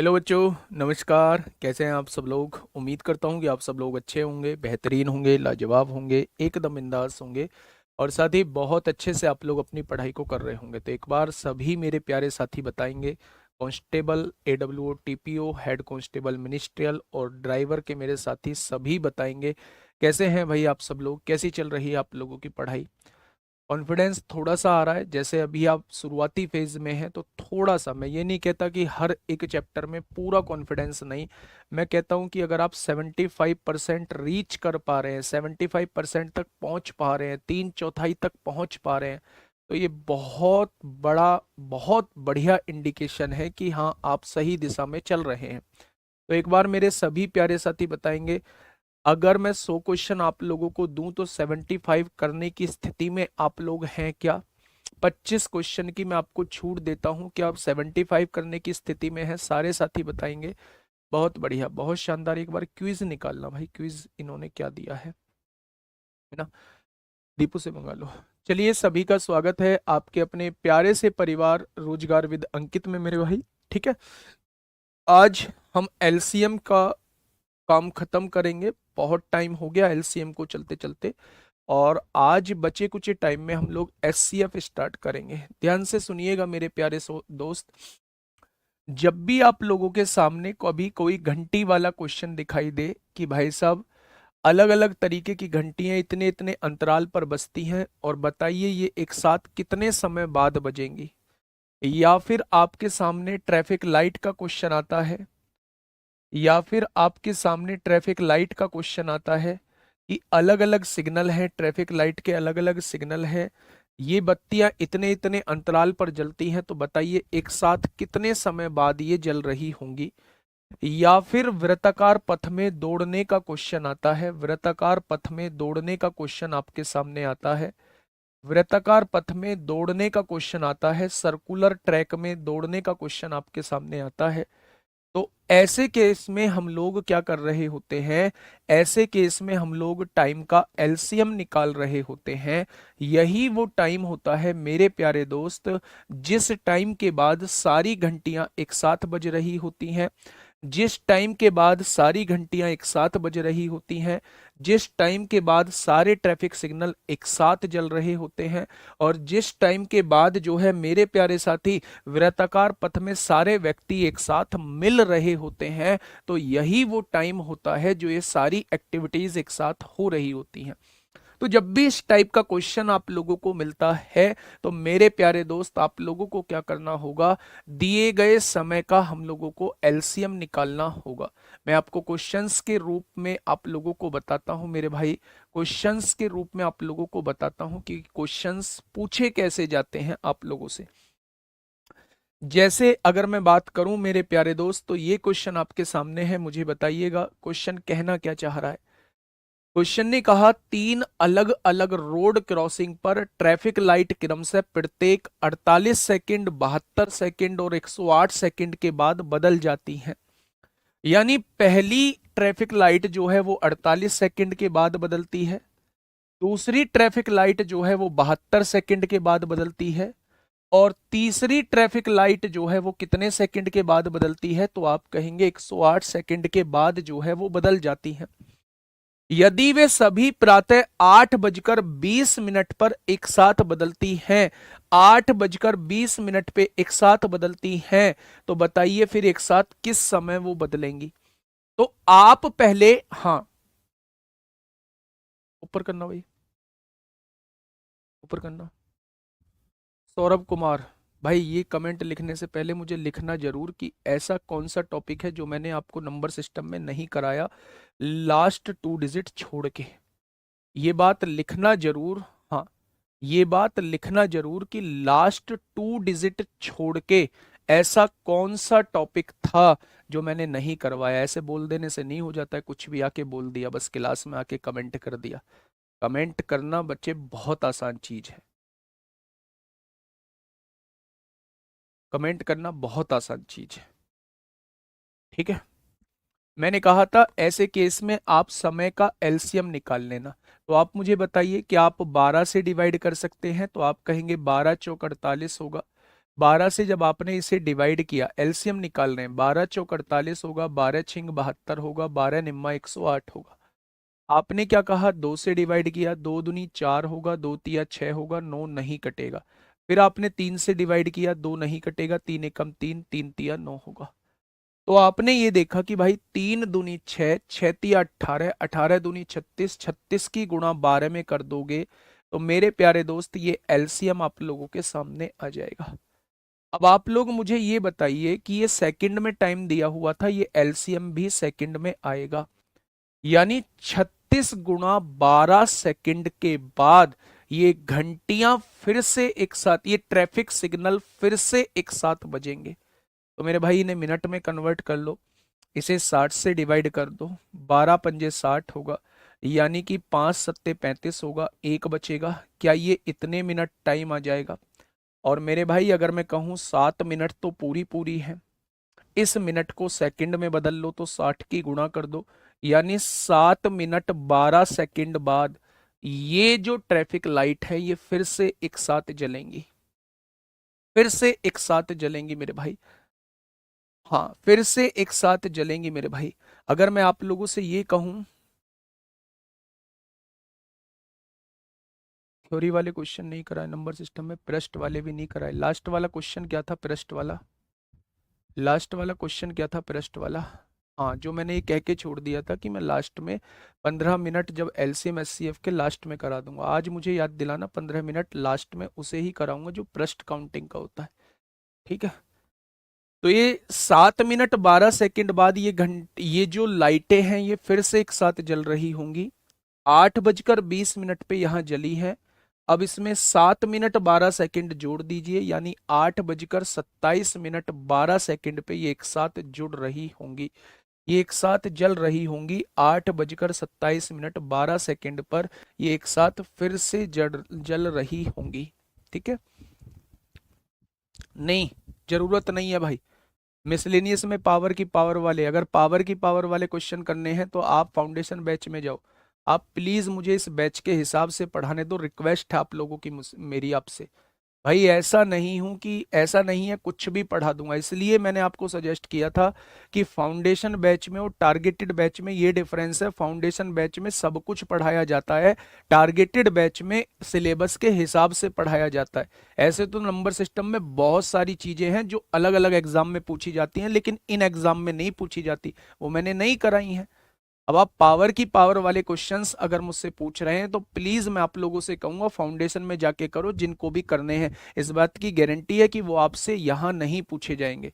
Hello बच्चों, नमस्कार। कैसे हैं आप सब लोग? उम्मीद करता हूँ कि आप सब लोग अच्छे होंगे, बेहतरीन होंगे, लाजवाब होंगे, एकदम बिंदास होंगे और साथ ही बहुत अच्छे से आप लोग अपनी पढ़ाई को कर रहे होंगे। तो एक बार सभी मेरे प्यारे साथी बताएंगे, constable, AWO, TPO, head constable, ministerial और ड्राइवर के मेरे साथी सभी बताएंगे कैसे हैं भाई आप सब लोग, कैसी चल रही है आप लोगों की पढ़ाई। कॉन्फिडेंस थोड़ा सा आ रहा है, जैसे अभी आप शुरुआती फेज में हैं तो थोड़ा सा, मैं ये नहीं कहता कि हर एक चैप्टर में पूरा कॉन्फिडेंस नहीं, मैं कहता हूं कि अगर आप 75% रीच कर पा रहे हैं, 75% तक पहुंच पा रहे हैं, 3/4 तक पहुंच पा रहे हैं, तो ये बहुत बड़ा, बहुत बढ़िया इंडिकेशन है कि हाँ आप सही दिशा में चल रहे हैं। तो एक बार मेरे सभी प्यारे साथी बताएंगे, अगर मैं 100 क्वेश्चन आप लोगों को दूं तो 75 करने की स्थिति में आप लोग हैं क्या? 25 क्वेश्चन की मैं आपको छूट देता हूं कि आप 75 करने की स्थिति में हैं, सारे साथी बताएंगे। बहुत बढ़िया, बहुत शानदार। एक बार क्विज निकालना भाई, क्विज इन्होंने क्या दिया है ना? दीपू से मंगा लो। चलिए, सभी का स्वागत है आपके अपने प्यारे से परिवार रोजगार विद अंकित में मेरे भाई। ठीक है, आज हम एलसीएम का काम खत्म करेंगे। बहुत टाइम हो गया एलसीएम को चलते चलते, और आज बचे कुछ टाइम में हम लोग एचसीएफ स्टार्ट करेंगे। ध्यान से सुनिएगा मेरे प्यारे दोस्त, जब भी आप लोगों के सामने कभी कोई घंटी वाला क्वेश्चन दिखाई दे कि भाई साहब अलग अलग तरीके की घंटियां इतने इतने अंतराल पर बजती हैं और बताइए ये एक साथ कितने समय बाद बजेंगी, या फिर आपके सामने ट्रैफिक लाइट का क्वेश्चन आता है, या फिर आपके सामने ट्रैफिक लाइट का क्वेश्चन आता है कि अलग अलग सिग्नल है, ट्रैफिक लाइट के अलग अलग सिग्नल है, ये बत्तियां इतने इतने अंतराल पर जलती हैं, तो बताइए एक साथ कितने समय बाद ये जल रही होंगी। या फिर वृत्ताकार पथ में दौड़ने का क्वेश्चन आता है, वृत्ताकार पथ में दौड़ने का क्वेश्चन आपके सामने आता है, वृत्ताकार पथ में दौड़ने का क्वेश्चन आता है, सर्कुलर ट्रैक में दौड़ने का क्वेश्चन आपके सामने आता है। तो ऐसे केस में हम लोग क्या कर रहे होते हैं? ऐसे केस में हम लोग टाइम का एलसीएम निकाल रहे होते हैं। यही वो टाइम होता है मेरे प्यारे दोस्त, जिस टाइम के बाद सारी घंटियां एक साथ बज रही होती हैं, जिस टाइम के बाद सारी घंटियां एक साथ बज रही होती हैं, जिस टाइम के बाद सारे ट्रैफिक सिग्नल एक साथ जल रहे होते हैं, और जिस टाइम के बाद जो है मेरे प्यारे साथी वृत्ताकार पथ में सारे व्यक्ति एक साथ मिल रहे होते हैं, तो यही वो टाइम होता है जो ये सारी एक्टिविटीज एक साथ हो रही होती हैं। तो जब भी इस टाइप का क्वेश्चन आप लोगों को मिलता है, तो मेरे प्यारे दोस्त आप लोगों को क्या करना होगा? दिए गए समय का हम लोगों को एलसीएम निकालना होगा। मैं आपको क्वेश्चंस के रूप में आप लोगों को बताता हूं मेरे भाई, क्वेश्चंस के रूप में आप लोगों को बताता हूं कि क्वेश्चंस पूछे कैसे जाते हैं आप लोगों से। जैसे अगर मैं बात करूं मेरे प्यारे दोस्त, तो ये क्वेश्चन आपके सामने है, मुझे बताइएगा क्वेश्चन कहना क्या चाह रहा है। क्वेश्चन ने कहा, तीन अलग अलग रोड क्रॉसिंग पर ट्रैफिक लाइट क्रमशः प्रत्येक 48 सेकंड, 72 सेकंड और 108 सेकंड के बाद बदल जाती हैं। यानी पहली ट्रैफिक लाइट जो है वो 48 सेकंड के बाद बदलती है, दूसरी ट्रैफिक लाइट जो है वो 72 सेकंड के बाद बदलती है, और तीसरी ट्रैफिक लाइट जो है वो कितने सेकंड के बाद बदलती है? तो आप कहेंगे 108 सेकंड के बाद जो है वो बदल जाती है। यदि वे सभी प्रातः 8:20 पर एक साथ बदलती हैं, 8:20 पे एक साथ बदलती हैं, तो बताइए फिर एक साथ किस समय वो बदलेंगी? तो आप पहले, हाँ, ऊपर करना भाई, ऊपर करना। सौरभ कुमार भाई, ये कमेंट लिखने से पहले मुझे लिखना जरूर कि ऐसा कौन सा टॉपिक है जो मैंने आपको नंबर सिस्टम में नहीं कराया, लास्ट 2 डिजिट छोड़ के। ये बात लिखना जरूर। हाँ, ये बात लिखना जरूर कि लास्ट 2 डिजिट छोड़ के ऐसा कौन सा टॉपिक था जो मैंने नहीं करवाया। ऐसे बोल देने से नहीं हो जाता है, कुछ भी आके बोल दिया, बस क्लास में आके कमेंट कर दिया। कमेंट करना बच्चे बहुत आसान चीज है, कमेंट करना बहुत आसान चीज है। ठीक है, मैंने कहा था ऐसे केस में आप समय का एलसीएम निकाल लेना। तो आप मुझे बताइए कि आप 12 से डिवाइड कर सकते हैं? तो आप कहेंगे 12 चौक 48 होगा, 12 से जब आपने इसे डिवाइड किया, एलसीएम निकाल रहे हैं, 12 चौक 48 होगा, 12 छिंग 72 होगा, 12 निम्मा 108 होगा। आपने क्या कहा, 2 से डिवाइड किया, 2 दूनी 4 होगा, 2 तिया 6 होगा, 9 नहीं कटेगा। फिर आपने 3 से डिवाइड किया, 2 नहीं कटेगा, 3 एकम 3, 3 तिया 9 होगा। तो आपने ये देखा कि भाई 3 दूनी 6, 6 तिया 18, 18 दूनी 36, 36 की गुणा 12 में कर दोगे तो मेरे प्यारे दोस्त ये एलसीएम आप लोगों के सामने आ जाएगा। अब आप लोग मुझे ये बताइए कि ये सेकंड में टाइम दिया हुआ था, ये एलसीएम भी सेकंड में आएगा, यानी 36 गुणा 12 सेकंड के बाद ये घंटियां फिर से एक साथ, ये ट्रैफिक सिग्नल फिर से एक साथ बजेंगे। तो मेरे भाई इन्हें मिनट में कन्वर्ट कर लो, इसे 60 से डिवाइड कर दो, 12 पंजे 60 होगा, यानी कि 5 सत्ते 35 होगा, एक बचेगा। क्या ये इतने मिनट टाइम आ जाएगा? और मेरे भाई अगर मैं कहूँ 7 मिनट तो पूरी पूरी है, इस मिनट को सेकंड में बदल लो तो 60 की गुणा कर दो, यानी 7 मिनट 12 सेकंड बाद ये जो ट्रैफिक लाइट है ये फिर से एक साथ जलेंगी, फिर से एक साथ जलेंगी मेरे भाई। हाँ, फिर से एक साथ जलेंगी मेरे भाई। अगर मैं आप लोगों से ये कहूं, थ्योरी वाले क्वेश्चन नहीं कराए नंबर सिस्टम में, पृष्ठ वाले भी नहीं कराए। लास्ट वाला क्वेश्चन क्या था पृष्ठ वाला? लास्ट वाला क्वेश्चन क्या था पृष्ठ वाला? हाँ, जो मैंने ये कह के छोड़ दिया था कि मैं लास्ट में 15 मिनट जब एलसीएम एचसीएफ के लास्ट में करा दूंगा, आज मुझे याद दिलाना 15 मिनट लास्ट में उसे ही कराऊंगा जो पृष्ठ काउंटिंग का होता है। ठीक है, तो ये 7 मिनट 12 सेकंड बाद ये जो लाइटें हैं ये फिर से एक साथ जल रही होंगी। 8 बजकर 20 मिनट पे यहाँ जली है। अब इसमें 7 मिनट 12 सेकंड जोड़ दीजिए, यानी 8 बजकर 27 मिनट 12 सेकंड पे ये एक साथ जुड़ रही होंगी, ये एक साथ जल रही होंगी। 8 बजकर 27 मिनट 12 सेकंड पर ये एक साथ फिर से जल रही होंगी। ठीक है, नहीं, जरूरत नहीं है भाई। मिसलेनियस में पावर की पावर वाले, अगर पावर की पावर वाले क्वेश्चन करने हैं तो आप फाउंडेशन बैच में जाओ। आप प्लीज मुझे इस बैच के हिसाब से पढ़ाने दो, रिक्वेस्ट है आप लोगों की मेरी आपसे। भाई ऐसा नहीं हूं कि ऐसा नहीं है कुछ भी पढ़ा दूंगा, इसलिए मैंने आपको सजेस्ट किया था कि फाउंडेशन बैच में और टारगेटेड बैच में ये डिफरेंस है। फाउंडेशन बैच में सब कुछ पढ़ाया जाता है, टारगेटेड बैच में सिलेबस के हिसाब से पढ़ाया जाता है। ऐसे तो नंबर सिस्टम में बहुत सारी चीजें हैं जो अलग अलग एग्जाम में पूछी जाती हैं, लेकिन इन एग्जाम में नहीं पूछी जाती, वो मैंने नहीं कराई हैं। अब आप पावर की पावर वाले क्वेश्चंस अगर मुझसे पूछ रहे हैं तो प्लीज मैं आप लोगों से कहूंगा फाउंडेशन में जाके करो, जिनको भी करने हैं। इस बात की गारंटी है कि वो आपसे यहां नहीं पूछे जाएंगे।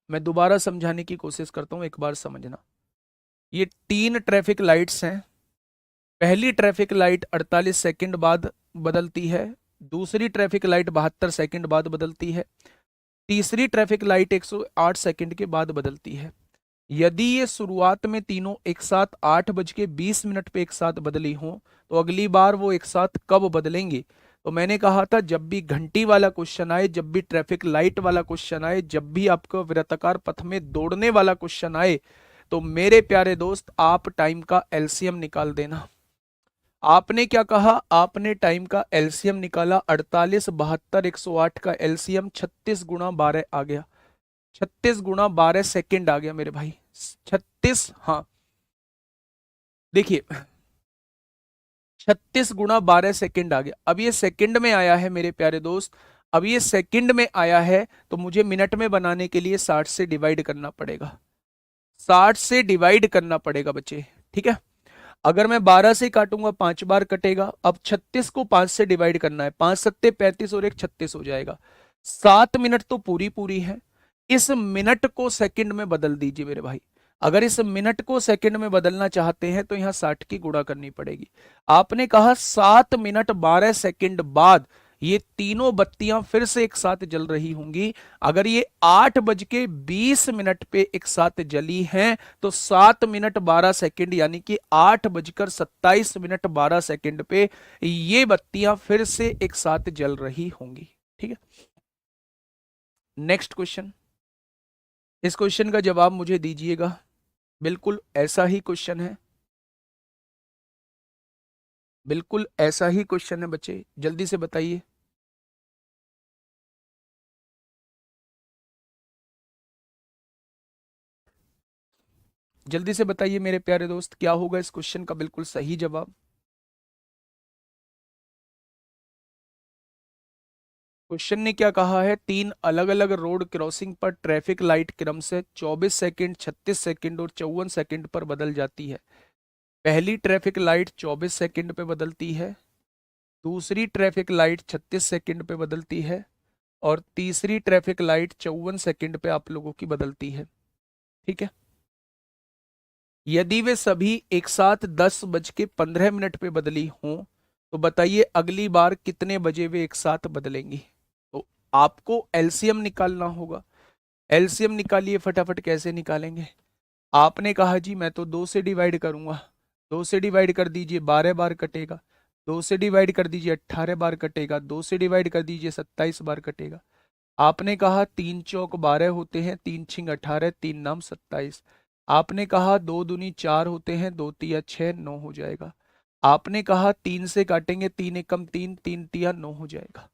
मैं दोबारा समझाने की कोशिश करता हूं, एक बार समझना। ये 3 ट्रैफिक लाइट्स हैं। पहली ट्रैफिक लाइट 48 सेकंड बाद बदलती है, दूसरी ट्रैफिक लाइट 72 सेकंड बाद बदलती है, तीसरी ट्रैफिक लाइट 108 सेकंड के बाद बदलती है। यदि ये शुरुआत में तीनों एक साथ 8 बज के 20 मिनट पे एक साथ बदली हो तो अगली बार वो एक साथ कब बदलेंगी? तो मैंने कहा था जब भी घंटी वाला क्वेश्चन आए, जब भी ट्रैफिक लाइट वाला क्वेश्चन आए, जब भी आपको वृत्ताकार पथ में दौड़ने वाला क्वेश्चन आए, तो मेरे प्यारे दोस्त आप टाइम का एलसीएम निकाल देना। आपने क्या कहा, आपने टाइम का एलसीएम निकाला, 48 72 108 का एलसीएम 36 गुणा 12 आ गया, 36 गुणा 12 सेकंड आ गया मेरे भाई। 36, हाँ देखिए, 36 गुणा 12 सेकंड आ गया। अब ये सेकंड में आया है मेरे प्यारे दोस्त, अब ये सेकंड में आया है तो मुझे मिनट में बनाने के लिए 60 से डिवाइड करना पड़ेगा, 60 से डिवाइड करना पड़ेगा बच्चे। ठीक है, अगर मैं 12 से काटूंगा 5 बार कटेगा। अब 36 को 5 से डिवाइड करना है, 5 सत्ते 35 और एक 36 हो जाएगा। 7 मिनट तो पूरी पूरी है, इस मिनट को सेकंड में बदल दीजिए मेरे भाई। अगर इस मिनट को सेकंड में बदलना चाहते हैं तो यहां 60 की गुणा करनी पड़ेगी। आपने कहा 7 मिनट 12 सेकंड बाद ये तीनों बत्तियां फिर से एक साथ जल रही होंगी। अगर ये 8 बज के 20 मिनट पे एक साथ जली हैं तो 7 मिनट 12 सेकंड यानी कि 8 बजकर 27 मिनट 12 सेकंड पे ये बत्तियां फिर से एक साथ जल रही होंगी। ठीक है, नेक्स्ट क्वेश्चन। इस क्वेश्चन का जवाब मुझे दीजिएगा, बिल्कुल ऐसा ही क्वेश्चन है, बिल्कुल ऐसा ही क्वेश्चन है बच्चे, जल्दी से बताइए। जल्दी से बताइए मेरे प्यारे दोस्त, क्या होगा इस क्वेश्चन का बिल्कुल सही जवाब। क्वेश्चन ने क्या कहा है, तीन अलग अलग रोड क्रॉसिंग पर ट्रैफिक लाइट क्रम से 24 सेकंड, 36 सेकंड और 54 सेकंड पर बदल जाती है। पहली ट्रैफिक लाइट 24 सेकंड पे बदलती है, दूसरी ट्रैफिक लाइट 36 सेकंड पे बदलती है और तीसरी ट्रैफिक लाइट 54 सेकंड पे आप लोगों की बदलती है। ठीक है। यदि वे सभी एक साथ 10:15 पे बदली हों तो बताइए अगली बार कितने बजे वे एक साथ बदलेंगी। तो आपको एलसीएम निकालना होगा। एलसीएम निकालिए फटाफट। कैसे निकालेंगे? आपने कहा जी मैं तो 2 से डिवाइड करूंगा। 2 से डिवाइड कर दीजिए, 12 बार कटेगा। 2 से डिवाइड कर दीजिए, 18 बार कटेगा। 2 से डिवाइड कर दीजिए, 27 बार कटेगा। आपने कहा 3 चौक 12 होते हैं, 3 छिंग 18, 3 नाम 27। आपने कहा 2 दूनी 4 होते हैं, 2 तिया 6, 9 हो जाएगा। आपने कहा 3 से काटेंगे, 3 एकम 3, 3 तिया 9 हो जाएगा।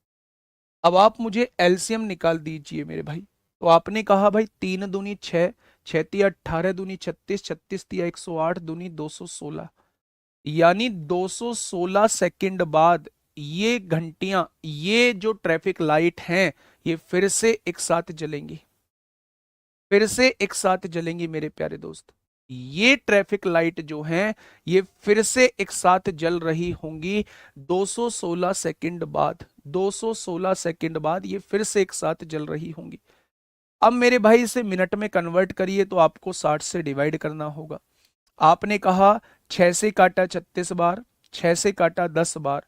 अब आप मुझे एलसीएम निकाल दीजिए मेरे भाई। तो आपने कहा भाई 3 दूनी 6, 6 तिया 18, दूनी 36, 36 तिया 108, दूनी 216, यानी 216 सेकंड बाद ये घंटियां, ये जो ट्रैफिक लाइट हैं, ये फिर से एक साथ जलेंगी। फिर से एक साथ जलेंगी मेरे प्यारे दोस्त। ये ट्रैफिक लाइट जो हैं, ये फिर से एक साथ जल रही होंगी 216 सेकंड बाद। 216 सेकंड बाद ये फिर से एक साथ जल रही होंगी। अब मेरे भाई इसे मिनट में कन्वर्ट करिए तो आपको 60 से डिवाइड करना होगा। आपने कहा 6 से काटा 36 बार, 6 से काटा 10 बार,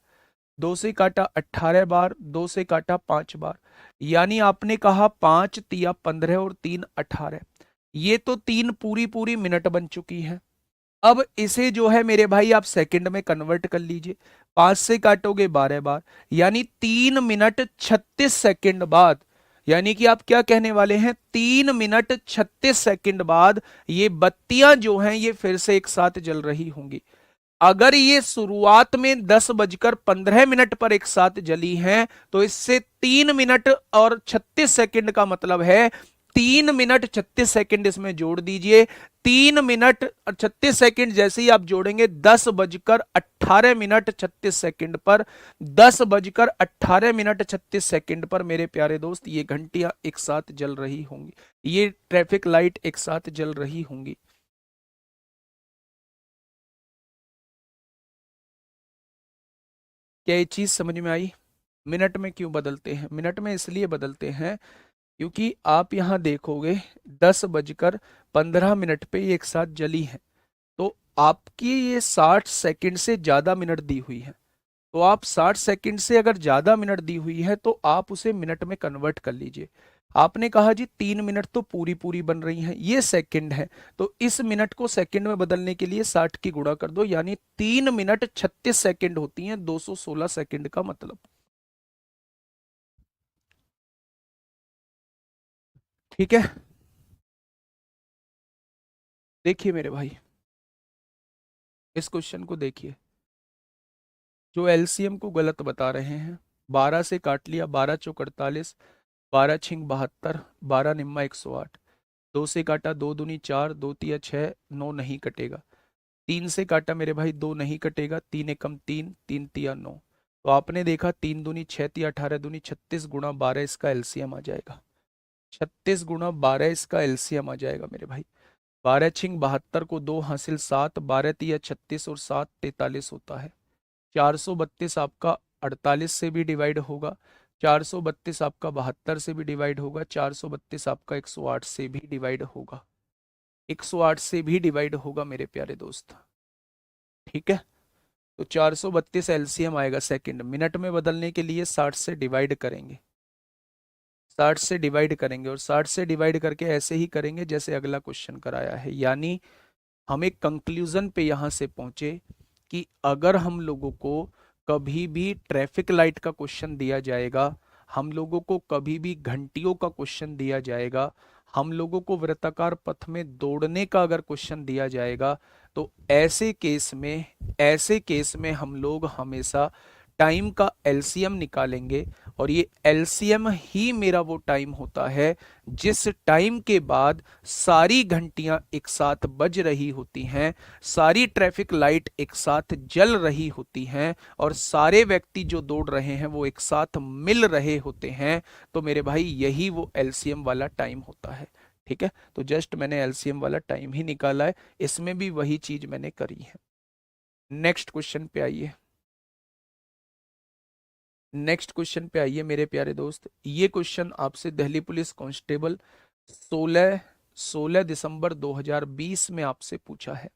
2 से काटा 18 बार, 2 से काटा 5 बार, यानी आपने कहा 5 तिया 15 और 3 18। ये तो 3 पूरी पूरी मिनट बन चुकी है। अब इसे जो है मेरे भाई आप सेकंड में कन्वर्ट कर लीजिए। 5 से काटोगे 12 बार, यानी 3 मिनट 36 सेकंड बाद, यानी कि आप क्या कहने वाले हैं, 3 मिनट 36 सेकंड बाद ये बत्तियां जो हैं ये फिर से एक साथ जल रही होंगी। अगर ये शुरुआत में 10:15 पर एक साथ जली हैं तो इससे 3 मिनट और 36 सेकंड का मतलब है 3 मिनट 36 सेकंड इसमें जोड़ दीजिए। 3 मिनट और 36 सेकंड जैसे ही आप जोड़ेंगे 10:18 36 सेकंड पर, 10:18 36 सेकंड पर मेरे प्यारे दोस्त ये घंटियां एक साथ जल रही होंगी, ये ट्रैफिक लाइट एक साथ जल रही होंगी। क्या ये चीज समझ में आई? मिनट में क्यों बदलते हैं? मिनट में इसलिए बदलते हैं क्योंकि आप यहां देखोगे 10:15 पे ये एक साथ जली है, तो आपकी ये 60 सेकंड से ज्यादा मिनट दी हुई है। तो आप 60 सेकंड से अगर ज्यादा मिनट दी हुई है तो आप उसे मिनट में कन्वर्ट कर लीजिए। आपने कहा जी 3 मिनट तो पूरी पूरी बन रही हैं, ये सेकंड है, तो इस मिनट को सेकंड में बदलने के लिए 60 की गुणा कर दो, यानी 3 मिनट 36 सेकंड होती हैं 216 सेकंड का मतलब। ठीक है। देखिए मेरे भाई, इस क्वेश्चन को देखिए। जो एलसीएम को गलत बता रहे हैं, 12 से काट लिया, 12 चौक 48, 12 छिंग 72, 12 निम्मा 108। 2 से काटा, 2 दूनी 4, 2 तिया 6, 9 नहीं कटेगा। 3 से काटा मेरे भाई, 2 नहीं कटेगा, 3 एकम 3, 3 तिया 9। तो आपने देखा 3 दूनी 6 तिया 18, दूनी 36 गुणा 12 इसका एलसीएम आ जाएगा। 36 गुणा 12 इसका एलसीएम आ जाएगा मेरे भाई। 12 छिंग 72 को 2 हासिल 7, 12 तिया 36 और 7 43 होता है। 432 आपका 48 से भी डिवाइड होगा, 432 आपका 72 से भी डिवाइड होगा, 432 आपका 108 से भी डिवाइड होगा, 108 से भी डिवाइड होगा मेरे प्यारे दोस्त। ठीक है। तो 432 एलसीएम आएगा सेकंड। मिनट में बदलने के लिए 60 से डिवाइड करेंगे, 60 से डिवाइड करेंगे और 60 से डिवाइड करके ऐसे ही करेंगे जैसे अगला क्वेश्चन कराया है। यानी हम एक कंक्लूजन पे यहां से पहुंचे कि अगर हम लोगों को कभी भी ट्रैफिक लाइट का क्वेश्चन दिया जाएगा, हम लोगों को कभी भी घंटियों का क्वेश्चन दिया जाएगा, हम लोगों को वृत्ताकार पथ में दौड़ने का अगर क्वेश्चन दिया जाएगा, तो ऐसे केस में हम लोग हमेशा टाइम का एलसीएम निकालेंगे और ये एलसीएम ही मेरा वो टाइम होता है जिस टाइम के बाद सारी घंटियां एक साथ बज रही होती हैं, सारी ट्रैफिक लाइट एक साथ जल रही होती हैं और सारे व्यक्ति जो दौड़ रहे हैं वो एक साथ मिल रहे होते हैं। तो मेरे भाई यही वो एलसीएम वाला टाइम होता है। ठीक है, तो जस्ट मैंने एलसीएम वाला टाइम ही निकाला है, इसमें भी वही चीज मैंने करी है। नेक्स्ट क्वेश्चन पे आइए। नेक्स्ट क्वेश्चन पे आइए मेरे प्यारे दोस्त। ये क्वेश्चन आपसे दिल्ली पुलिस कांस्टेबल 16 दिसंबर 2020 में आपसे पूछा है।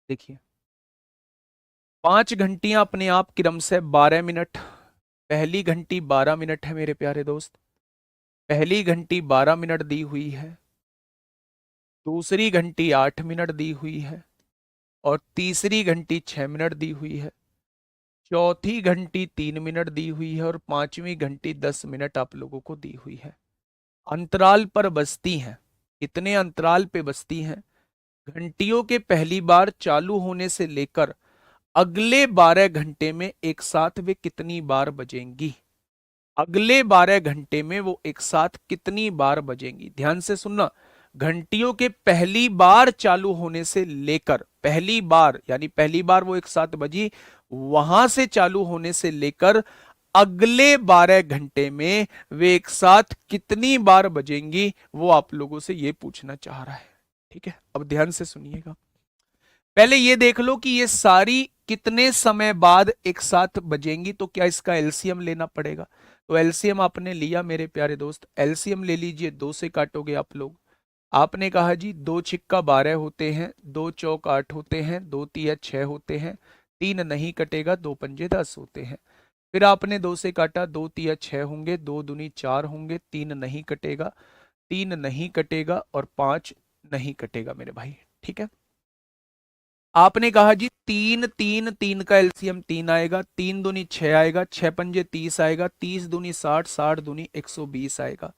देखिए, 5 घंटियां अपने आप क्रम से 12 मिनट। पहली घंटी 12 मिनट है मेरे प्यारे दोस्त, पहली घंटी 12 मिनट दी हुई है, दूसरी घंटी 8 मिनट दी हुई है और तीसरी घंटी 6 मिनट दी हुई है, चौथी घंटी 3 मिनट दी हुई है और पांचवी घंटी 10 मिनट आप लोगों को दी हुई है। अंतराल पर बजती हैं, कितने अंतराल पे बजती हैं? घंटियों के पहली बार चालू होने से लेकर अगले 12 घंटे में एक साथ वे कितनी बार बजेंगी? अगले 12 घंटे में वो एक साथ कितनी बार बजेंगी? ध्यान से सुनना, घंटियों के पहली बार चालू होने से लेकर, पहली बार यानी पहली बार वो एक साथ बजी, वहां से चालू होने से लेकर अगले 12 घंटे में वे एक साथ कितनी बार बजेंगी, वो आप लोगों से ये पूछना चाह रहा है। ठीक है, अब ध्यान से सुनिएगा। पहले ये देख लो कि ये सारी कितने समय बाद एक साथ बजेंगी, तो क्या इसका एलसीएम लेना पड़ेगा। तो एलसीएम आपने लिया मेरे प्यारे दोस्त, एलसीएम ले लीजिए, 2 से काटोगे आप लोग। आपने कहा जी 2 छिक्का 12 होते हैं, 2 चौक 8 होते हैं, 2 तिया 6 होते हैं, 3 नहीं कटेगा, 2 पंजे 10 होते हैं। फिर आपने 2 से काटा, 2 तिया 6 होंगे, 2 दूनी 4 होंगे, 3 नहीं कटेगा, 3 नहीं कटेगा और 5 नहीं कटेगा मेरे भाई। ठीक है, आपने कहा जी 3 का एलसीएम 3 आएगा, 3 दूनी 6 आएगा, 6 पंजे 30 आएगा, 30 दूनी 60, 60 दूनी 120 आएगा।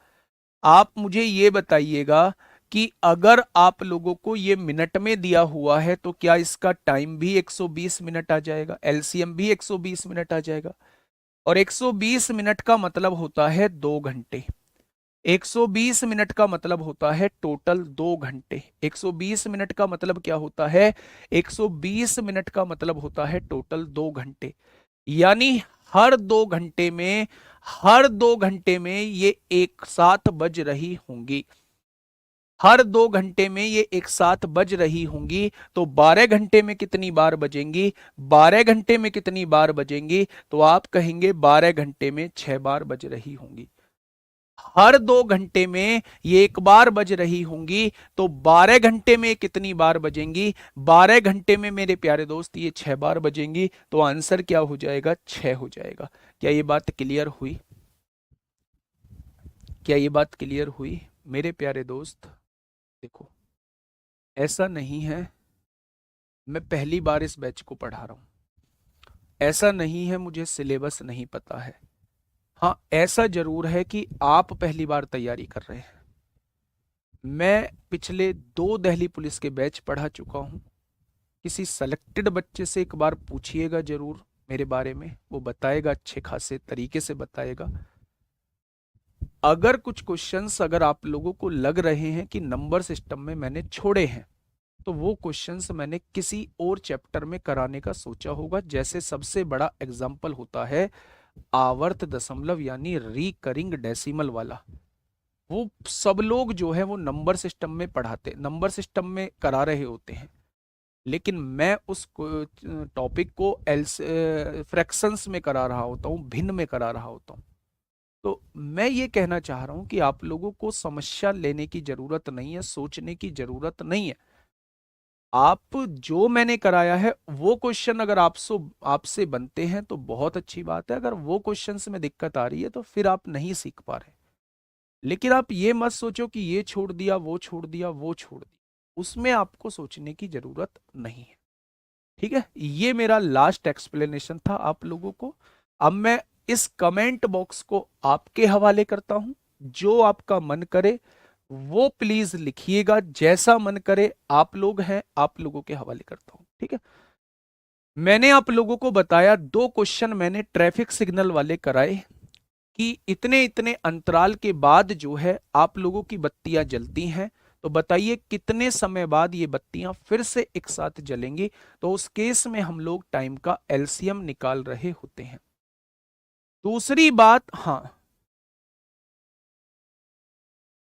आप मुझे ये बताइएगा कि अगर आप लोगों को ये मिनट में दिया हुआ है तो क्या इसका टाइम भी 120 मिनट आ जाएगा, एलसीएम भी 120 मिनट आ जाएगा। और 120 मिनट का मतलब होता है 2 घंटे, 120 मिनट का मतलब होता है टोटल 2 घंटे। 120 मिनट का मतलब क्या होता है? 120 मिनट का मतलब होता है टोटल 2 घंटे। यानी हर 2 घंटे में, हर 2 घंटे में ये एक साथ बज रही होंगी, हर 2 घंटे में ये एक साथ बज रही होंगी। तो 12 घंटे में कितनी बार बजेंगी? 12 घंटे में कितनी बार बजेंगी? तो आप कहेंगे 12 घंटे में 6 बार बज रही होंगी। हर 2 घंटे में ये एक बार बज रही होंगी, तो 12 घंटे में कितनी बार बजेंगी? 12 घंटे में मेरे प्यारे दोस्त ये 6 बार बजेंगी। तो आंसर क्या हो जाएगा? 6 हो जाएगा। क्या ये बात क्लियर हुई? क्या ये बात क्लियर हुई मेरे प्यारे दोस्त? देखो, ऐसा नहीं है मैं पहली बार इस बैच को पढ़ा रहा हूं, ऐसा नहीं है मुझे सिलेबस नहीं पता है। हाँ, ऐसा जरूर है कि आप पहली बार तैयारी कर रहे हैं। मैं पिछले 2 दिल्ली पुलिस के बैच पढ़ा चुका हूं। किसी सेलेक्टेड बच्चे से एक बार पूछिएगा जरूर मेरे बारे में, वो बताएगा, अच्छे खासे तरीके से बताएगा। अगर कुछ क्वेश्चंस अगर आप लोगों को लग रहे हैं कि नंबर सिस्टम में मैंने छोड़े हैं, तो वो क्वेश्चंस मैंने किसी और चैप्टर में कराने का सोचा होगा। जैसे सबसे बड़ा एग्जाम्पल होता है आवर्त दशमलव यानी रिकरिंग डेसिमल वाला, वो सब लोग जो है वो नंबर सिस्टम में पढ़ाते, नंबर सिस्टम में करा रहे होते हैं, लेकिन मैं उस टॉपिक को एल्स फ्रैक्शंस में करा रहा होता हूँ, भिन्न में करा रहा होता हूँ। तो मैं ये कहना चाह रहा हूं कि आप लोगों को समस्या लेने की जरूरत नहीं है, सोचने की जरूरत नहीं है। आप जो मैंने कराया है वो क्वेश्चन अगर आपसे बनते हैं तो बहुत अच्छी बात है। अगर वो क्वेश्चंस में दिक्कत आ रही है तो फिर आप नहीं सीख पा रहे। लेकिन आप ये मत सोचो कि ये छोड़ दिया, वो छोड़ दिया, वो छोड़ दिया, उसमें आपको सोचने की जरूरत नहीं है। ठीक है, ये मेरा लास्ट एक्सप्लेनेशन था आप लोगों को। अब मैं इस कमेंट बॉक्स को आपके हवाले करता हूं, जो आपका मन करे वो प्लीज लिखिएगा, जैसा मन करे। आप लोग हैं, आप लोगों के हवाले करता हूं। ठीक है। मैंने आप लोगों को बताया, 2 क्वेश्चन मैंने ट्रैफिक सिग्नल वाले कराए कि इतने इतने अंतराल के बाद जो है आप लोगों की बत्तियां जलती हैं, तो बताइए कितने समय बाद ये बत्तियां फिर से एक साथ जलेंगी। तो उस केस में हम लोग टाइम का एलसीएम निकाल रहे होते हैं। दूसरी बात, हाँ,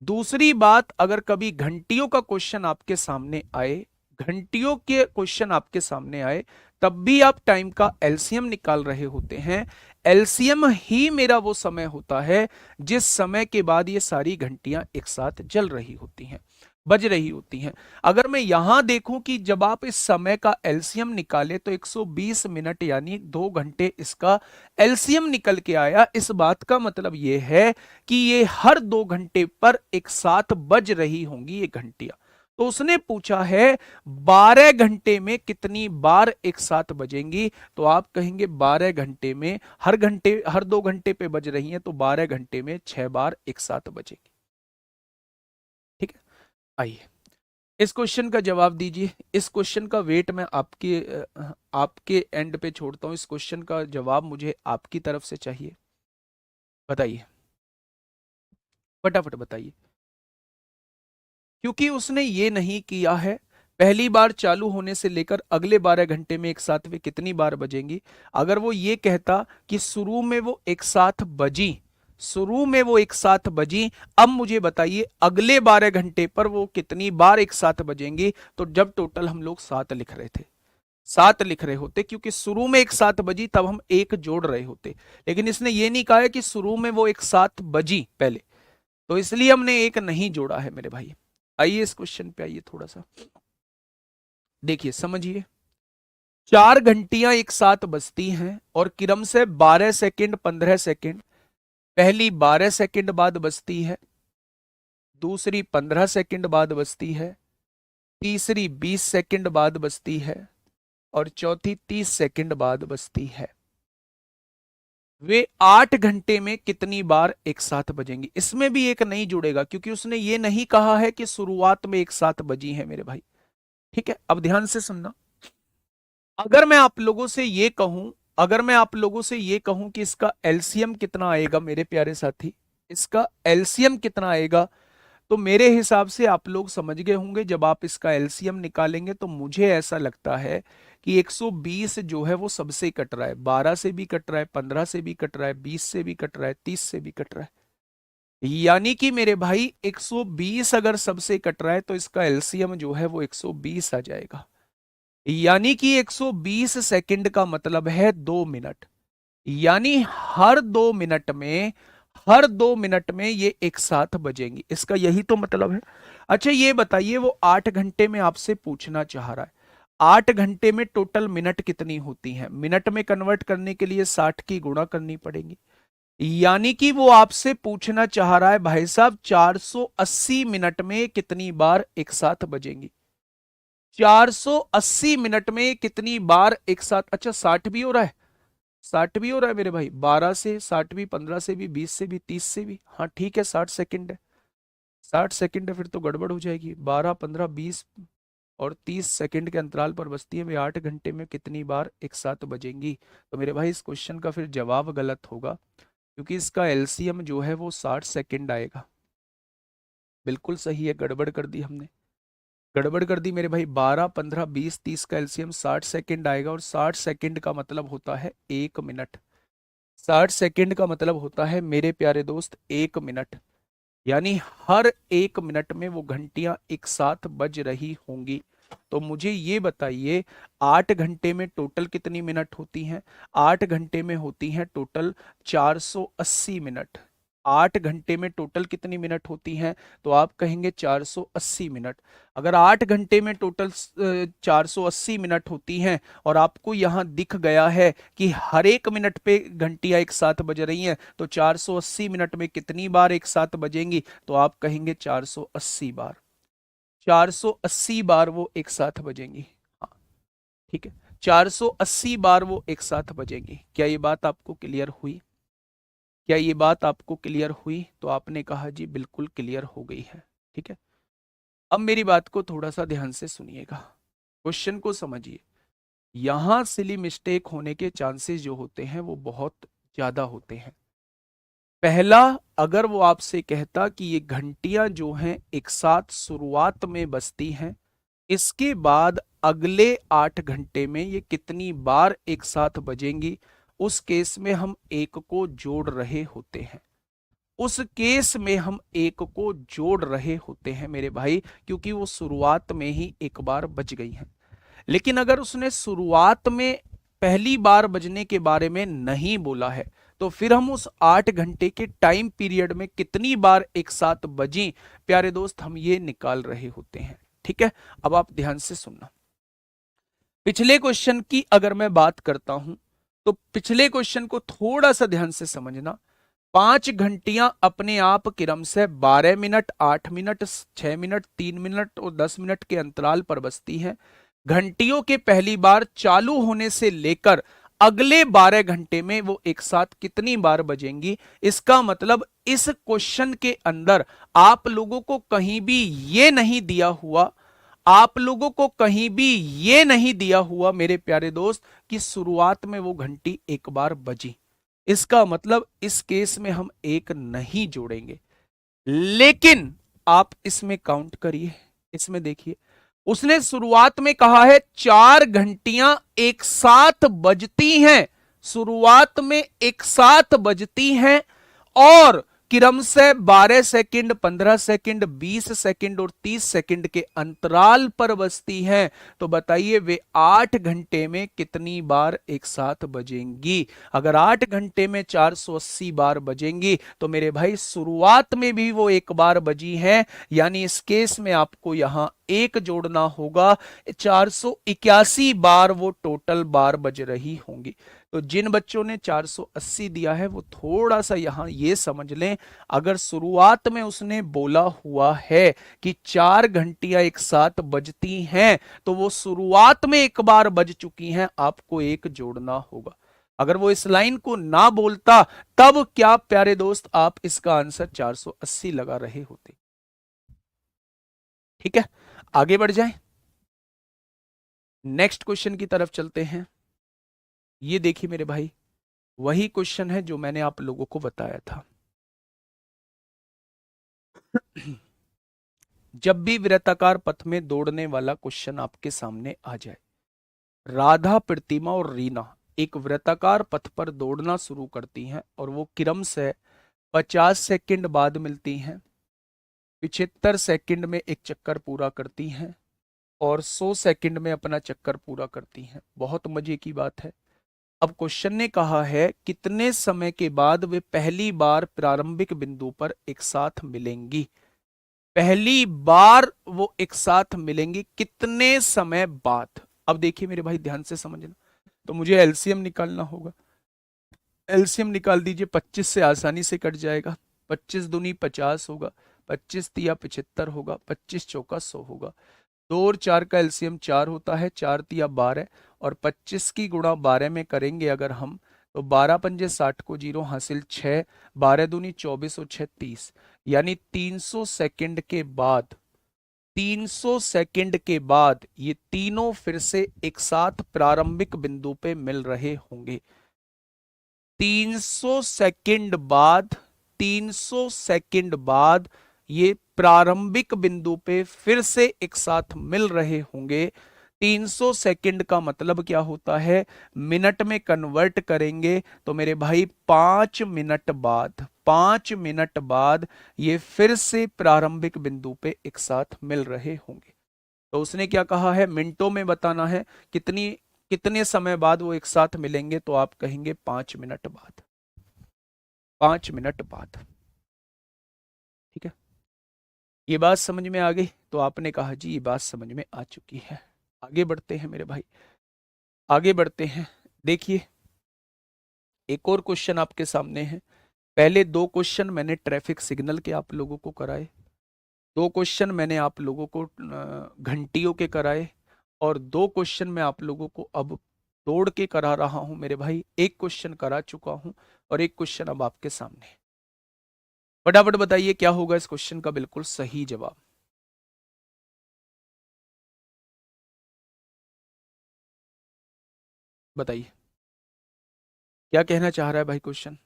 दूसरी बात, अगर कभी घंटियों का क्वेश्चन आपके सामने आए, घंटियों के क्वेश्चन आपके सामने आए, तब भी आप टाइम का एलसीएम निकाल रहे होते हैं। एलसीएम ही मेरा वो समय होता है जिस समय के बाद ये सारी घंटियां एक साथ जल रही होती हैं, बज रही होती हैं। अगर मैं यहां देखूं कि जब आप इस समय का एलसीएम निकाले तो 120 मिनट यानी 2 घंटे इसका एलसीएम निकल के आया। इस बात का मतलब ये है कि ये हर 2 घंटे पर एक साथ बज रही होंगी ये घंटियां। तो उसने पूछा है 12 घंटे में कितनी बार एक साथ बजेंगी। तो आप कहेंगे 12 घंटे में हर 2 घंटे पे बज रही हैं, तो 12 घंटे में 6 बार एक साथ बजेगी। ठीक है, आइए इस क्वेश्चन का जवाब दीजिए। इस क्वेश्चन का वेट मैं आपके एंड पे छोड़ता हूं। इस क्वेश्चन का जवाब मुझे आपकी तरफ से चाहिए। बताइए, फटाफट बताइए। क्योंकि उसने ये नहीं किया है पहली बार चालू होने से लेकर अगले 12 घंटे में एक साथ वे कितनी बार बजेंगी। अगर वो ये कहता कि शुरू में वो एक साथ बजी, शुरू में वो एक साथ बजी, अब मुझे बताइए अगले 12 घंटे पर वो कितनी बार एक साथ बजेंगी, तो जब टोटल हम लोग 7 लिख रहे थे, 7 लिख रहे होते, क्योंकि शुरू में एक साथ बजी तब हम एक जोड़ रहे होते। लेकिन इसने ये नहीं कहा है कि शुरू में वो एक साथ बजी पहले, तो इसलिए हमने एक नहीं जोड़ा है मेरे भाई। आइए इस क्वेश्चन पे आइए, थोड़ा सा देखिए समझिए। 4 घंटियां एक साथ बजती हैं और क्रम से 12 सेकंड 15 सेकंड। पहली 12 सेकंड बाद बजती है, दूसरी 15 सेकंड बाद बजती है, तीसरी 20 सेकंड बाद बजती है और चौथी 30 सेकंड बाद बजती है। वे 8 घंटे में कितनी बार एक साथ बजेंगी। इसमें भी एक नहीं जुड़ेगा क्योंकि उसने ये नहीं कहा है कि शुरुआत में एक साथ बजी है मेरे भाई। ठीक है, अब ध्यान से सुनना। अगर मैं आप लोगों से ये कहूं, अगर मैं आप लोगों से ये कहूं कि इसका एलसीएम कितना आएगा मेरे प्यारे साथी, इसका एलसीएम कितना आएगा, तो मेरे हिसाब से आप लोग समझ गए होंगे। जब आप इसका एलसीएम निकालेंगे तो मुझे ऐसा लगता है कि 120 जो है वो सबसे कट रहा है, 12 से भी कट रहा है, 15 से भी कट रहा है, 20 से भी कट रहा है, 30 से भी कट रहा है। यानी कि मेरे भाई 120 अगर सबसे कट रहा है तो इसका एलसीएम जो है वो 120 आ जाएगा। यानी कि 120 सेकंड का मतलब है 2 मिनट। यानी हर 2 मिनट में ये एक साथ बजेंगी, इसका यही तो मतलब है। अच्छा ये बताइए, वो 8 घंटे में आपसे पूछना चाह रहा है 8 घंटे में टोटल मिनट कितनी होती हैं। मिनट में कन्वर्ट करने के लिए 60 की गुणा करनी पड़ेगी। यानी कि वो आपसे पूछना चाह रहा है भाई साहब 480 मिनट में कितनी बार एक साथ बजेंगी। 480 मिनट में कितनी बार एक साथ, अच्छा 60 भी हो रहा है, 60 भी हो रहा है मेरे भाई, 12 से 60 भी, 15 से भी, 20 से भी, 30 से भी, हाँ ठीक है 60 सेकंड है। 60 सेकंड है, फिर तो गड़बड़ हो जाएगी। 12 15 20 और 30 सेकंड के अंतराल पर बजती है, वे 8 घंटे में कितनी बार एक साथ बजेंगी। तो मेरे भाई इस क्वेश्चन का फिर जवाब गलत होगा, क्योंकि इसका एलसीएम जो है वो 60 सेकंड आएगा। बिल्कुल सही है, गड़बड़ कर दी हमने, गड़बड़ कर दी मेरे भाई। 12 15 20 30 का एलसीएम 60 सेकंड आएगा, और 60 सेकंड का मतलब होता है 1 मिनट। 60 सेकंड का मतलब होता है मेरे प्यारे दोस्त 1 मिनट। यानी हर 1 मिनट में वो घंटियां एक साथ बज रही होंगी। तो मुझे ये बताइए 8 घंटे में टोटल कितनी मिनट होती हैं। 8 घंटे में होती हैं टोटल 480 मिनट। 8 घंटे में टोटल कितनी मिनट होती हैं, तो आप कहेंगे 480 मिनट। अगर 8 घंटे में टोटल 480 मिनट होती हैं और आपको यहां दिख गया है कि हर 1 मिनट पे घंटियां एक साथ बज रही हैं, तो 480 मिनट में कितनी बार एक साथ बजेंगी, तो आप कहेंगे 480 बार। 480 बार वो एक साथ बजेंगी। हाँ ठीक है, 480 बार वो एक साथ बजेंगी। क्या ये बात आपको क्लियर हुई? क्या ये बात आपको क्लियर हुई? तो आपने कहा जी बिल्कुल क्लियर हो गई है। ठीक है, अब मेरी बात को थोड़ा सा ध्यान से सुनिएगा, क्वेश्चन को समझिए। यहां सिली मिस्टेक होने के चांसेस जो होते हैं वो बहुत ज्यादा होते हैं। पहला, अगर वो आपसे कहता कि ये घंटियां जो हैं एक साथ शुरुआत में बजती हैं, इसके बाद अगले 8 घंटे में ये कितनी बार एक साथ बजेंगी, उस केस में हम एक को जोड़ रहे होते हैं। उस केस में हम एक को जोड़ रहे होते हैं मेरे भाई, क्योंकि वो शुरुआत में ही एक बार बज गई हैं। लेकिन अगर उसने शुरुआत में पहली बार बजने के बारे में नहीं बोला है, तो फिर हम उस 8 घंटे के टाइम पीरियड में कितनी बार एक साथ बजी, प्यारे दोस्त, हम ये निकाल रहे होते हैं। ठीक है, अब आप ध्यान से सुनना। पिछले क्वेश्चन की अगर मैं बात करता हूं, तो पिछले क्वेश्चन को थोड़ा सा ध्यान से समझना। 5 घंटियां अपने आप क्रम से 12 मिनट, 8 मिनट, 6 मिनट, 3 मिनट और 10 मिनट के अंतराल पर बजती हैं। घंटियों के पहली बार चालू होने से लेकर अगले 12 घंटे में वो एक साथ कितनी बार बजेंगी, इसका मतलब इस क्वेश्चन के अंदर आप लोगों को कहीं भी ये नहीं दिया हुआ, आप लोगों को कहीं भी ये नहीं दिया हुआ मेरे प्यारे दोस्त कि शुरुआत में वो घंटी एक बार बजी। इसका मतलब इस केस में हम एक नहीं जोड़ेंगे। लेकिन आप इसमें काउंट करिए, इसमें देखिए, उसने शुरुआत में कहा है 4 घंटियां एक साथ बजती हैं, शुरुआत में एक साथ बजती हैं और क्रम से 12 सेकंड, 15 सेकंड, 20 सेकंड और 30 सेकंड के अंतराल पर बजती हैं। तो बताइए वे 8 घंटे में कितनी बार एक साथ बजेंगी। अगर 8 घंटे में 480 बार बजेंगी, तो मेरे भाई शुरुआत में भी वो एक बार बजी हैं, यानी इस केस में आपको यहां एक जोड़ना होगा। 481 बार वो टोटल बार बज रही होंगी। तो जिन बच्चों ने 480 दिया है वो थोड़ा सा यहां ये समझ लें, अगर शुरुआत में उसने बोला हुआ है कि 4 घंटियां एक साथ बजती हैं, तो वो शुरुआत में एक बार बज चुकी हैं, आपको एक जोड़ना होगा। अगर वो इस लाइन को ना बोलता, तब क्या प्यारे दोस्त आप इसका आंसर 480 लगा रहे होते। ठीक है, आगे बढ़ जाएं, नेक्स्ट क्वेश्चन की तरफ चलते हैं। ये देखिए मेरे भाई, वही क्वेश्चन है जो मैंने आप लोगों को बताया था। जब भी वृत्ताकार पथ में दौड़ने वाला क्वेश्चन आपके सामने आ जाए, राधा, प्रतिमा और रीना एक वृत्ताकार पथ पर दौड़ना शुरू करती हैं और वो क्रम से 50 सेकंड बाद मिलती हैं, 75 सेकंड में एक चक्कर पूरा करती हैं और 100 सेकंड में अपना चक्कर पूरा करती हैं। बहुत मजे की बात है। अब क्वेश्चन ने कहा है कितने समय के बाद वे पहली बार प्रारंभिक बिंदु पर एक साथ मिलेंगी। पहली बार वो एक साथ मिलेंगी कितने समय बाद। अब देखिए मेरे भाई ध्यान से समझना, तो मुझे एलसीएम निकालना होगा। एलसीएम निकाल दीजिए, 25 से आसानी से कट जाएगा। 25 दूनी 50 होगा, 25 तिया 75 होगा, 25 चौका 100 होगा। 2 और 4 का एलसीएम 4 होता है, 4 तिया 12 और 25 की गुणा 12 में करेंगे अगर हम, तो 12 पंजे 60 को 0 हासिल 6, 12 दूनी 24 और 6 30, यानी 300 सेकंड के बाद, 300 सेकंड के बाद ये तीनों फिर से एक साथ प्रारंभिक बिंदु पे मिल रहे होंगे। 300 सेकंड बाद, 300 सेकंड बाद ये प्रारंभिक बिंदु पे फिर से एक साथ मिल रहे होंगे। 300 सेकंड का मतलब क्या होता है, मिनट में कन्वर्ट करेंगे तो मेरे भाई 5 मिनट बाद, 5 मिनट बाद ये फिर से प्रारंभिक बिंदु पे एक साथ मिल रहे होंगे। तो उसने क्या कहा है, मिनटों में बताना है कितनी, कितने समय बाद वो एक साथ मिलेंगे, तो आप कहेंगे 5 मिनट बाद, 5 मिनट बाद। ठीक है, ये बात समझ में आ गई? तो आपने कहा जी ये बात समझ में आ चुकी है। आगे बढ़ते हैं मेरे भाई, आगे बढ़ते हैं। देखिए एक और क्वेश्चन आपके सामने है। पहले 2 क्वेश्चन मैंने ट्रैफिक सिग्नल के आप लोगों को कराए, 2 क्वेश्चन मैंने आप लोगों को घंटियों के कराए, और 2 क्वेश्चन मैं आप लोगों को अब तोड़ के करा रहा हूं मेरे भाई। 1 क्वेश्चन करा चुका हूं और 1 क्वेश्चन अब आपके सामने है। फटाफट बताइए क्या होगा इस क्वेश्चन का बिल्कुल सही जवाब। बताइए क्या कहना चाह रहा है भाई क्वेश्चन।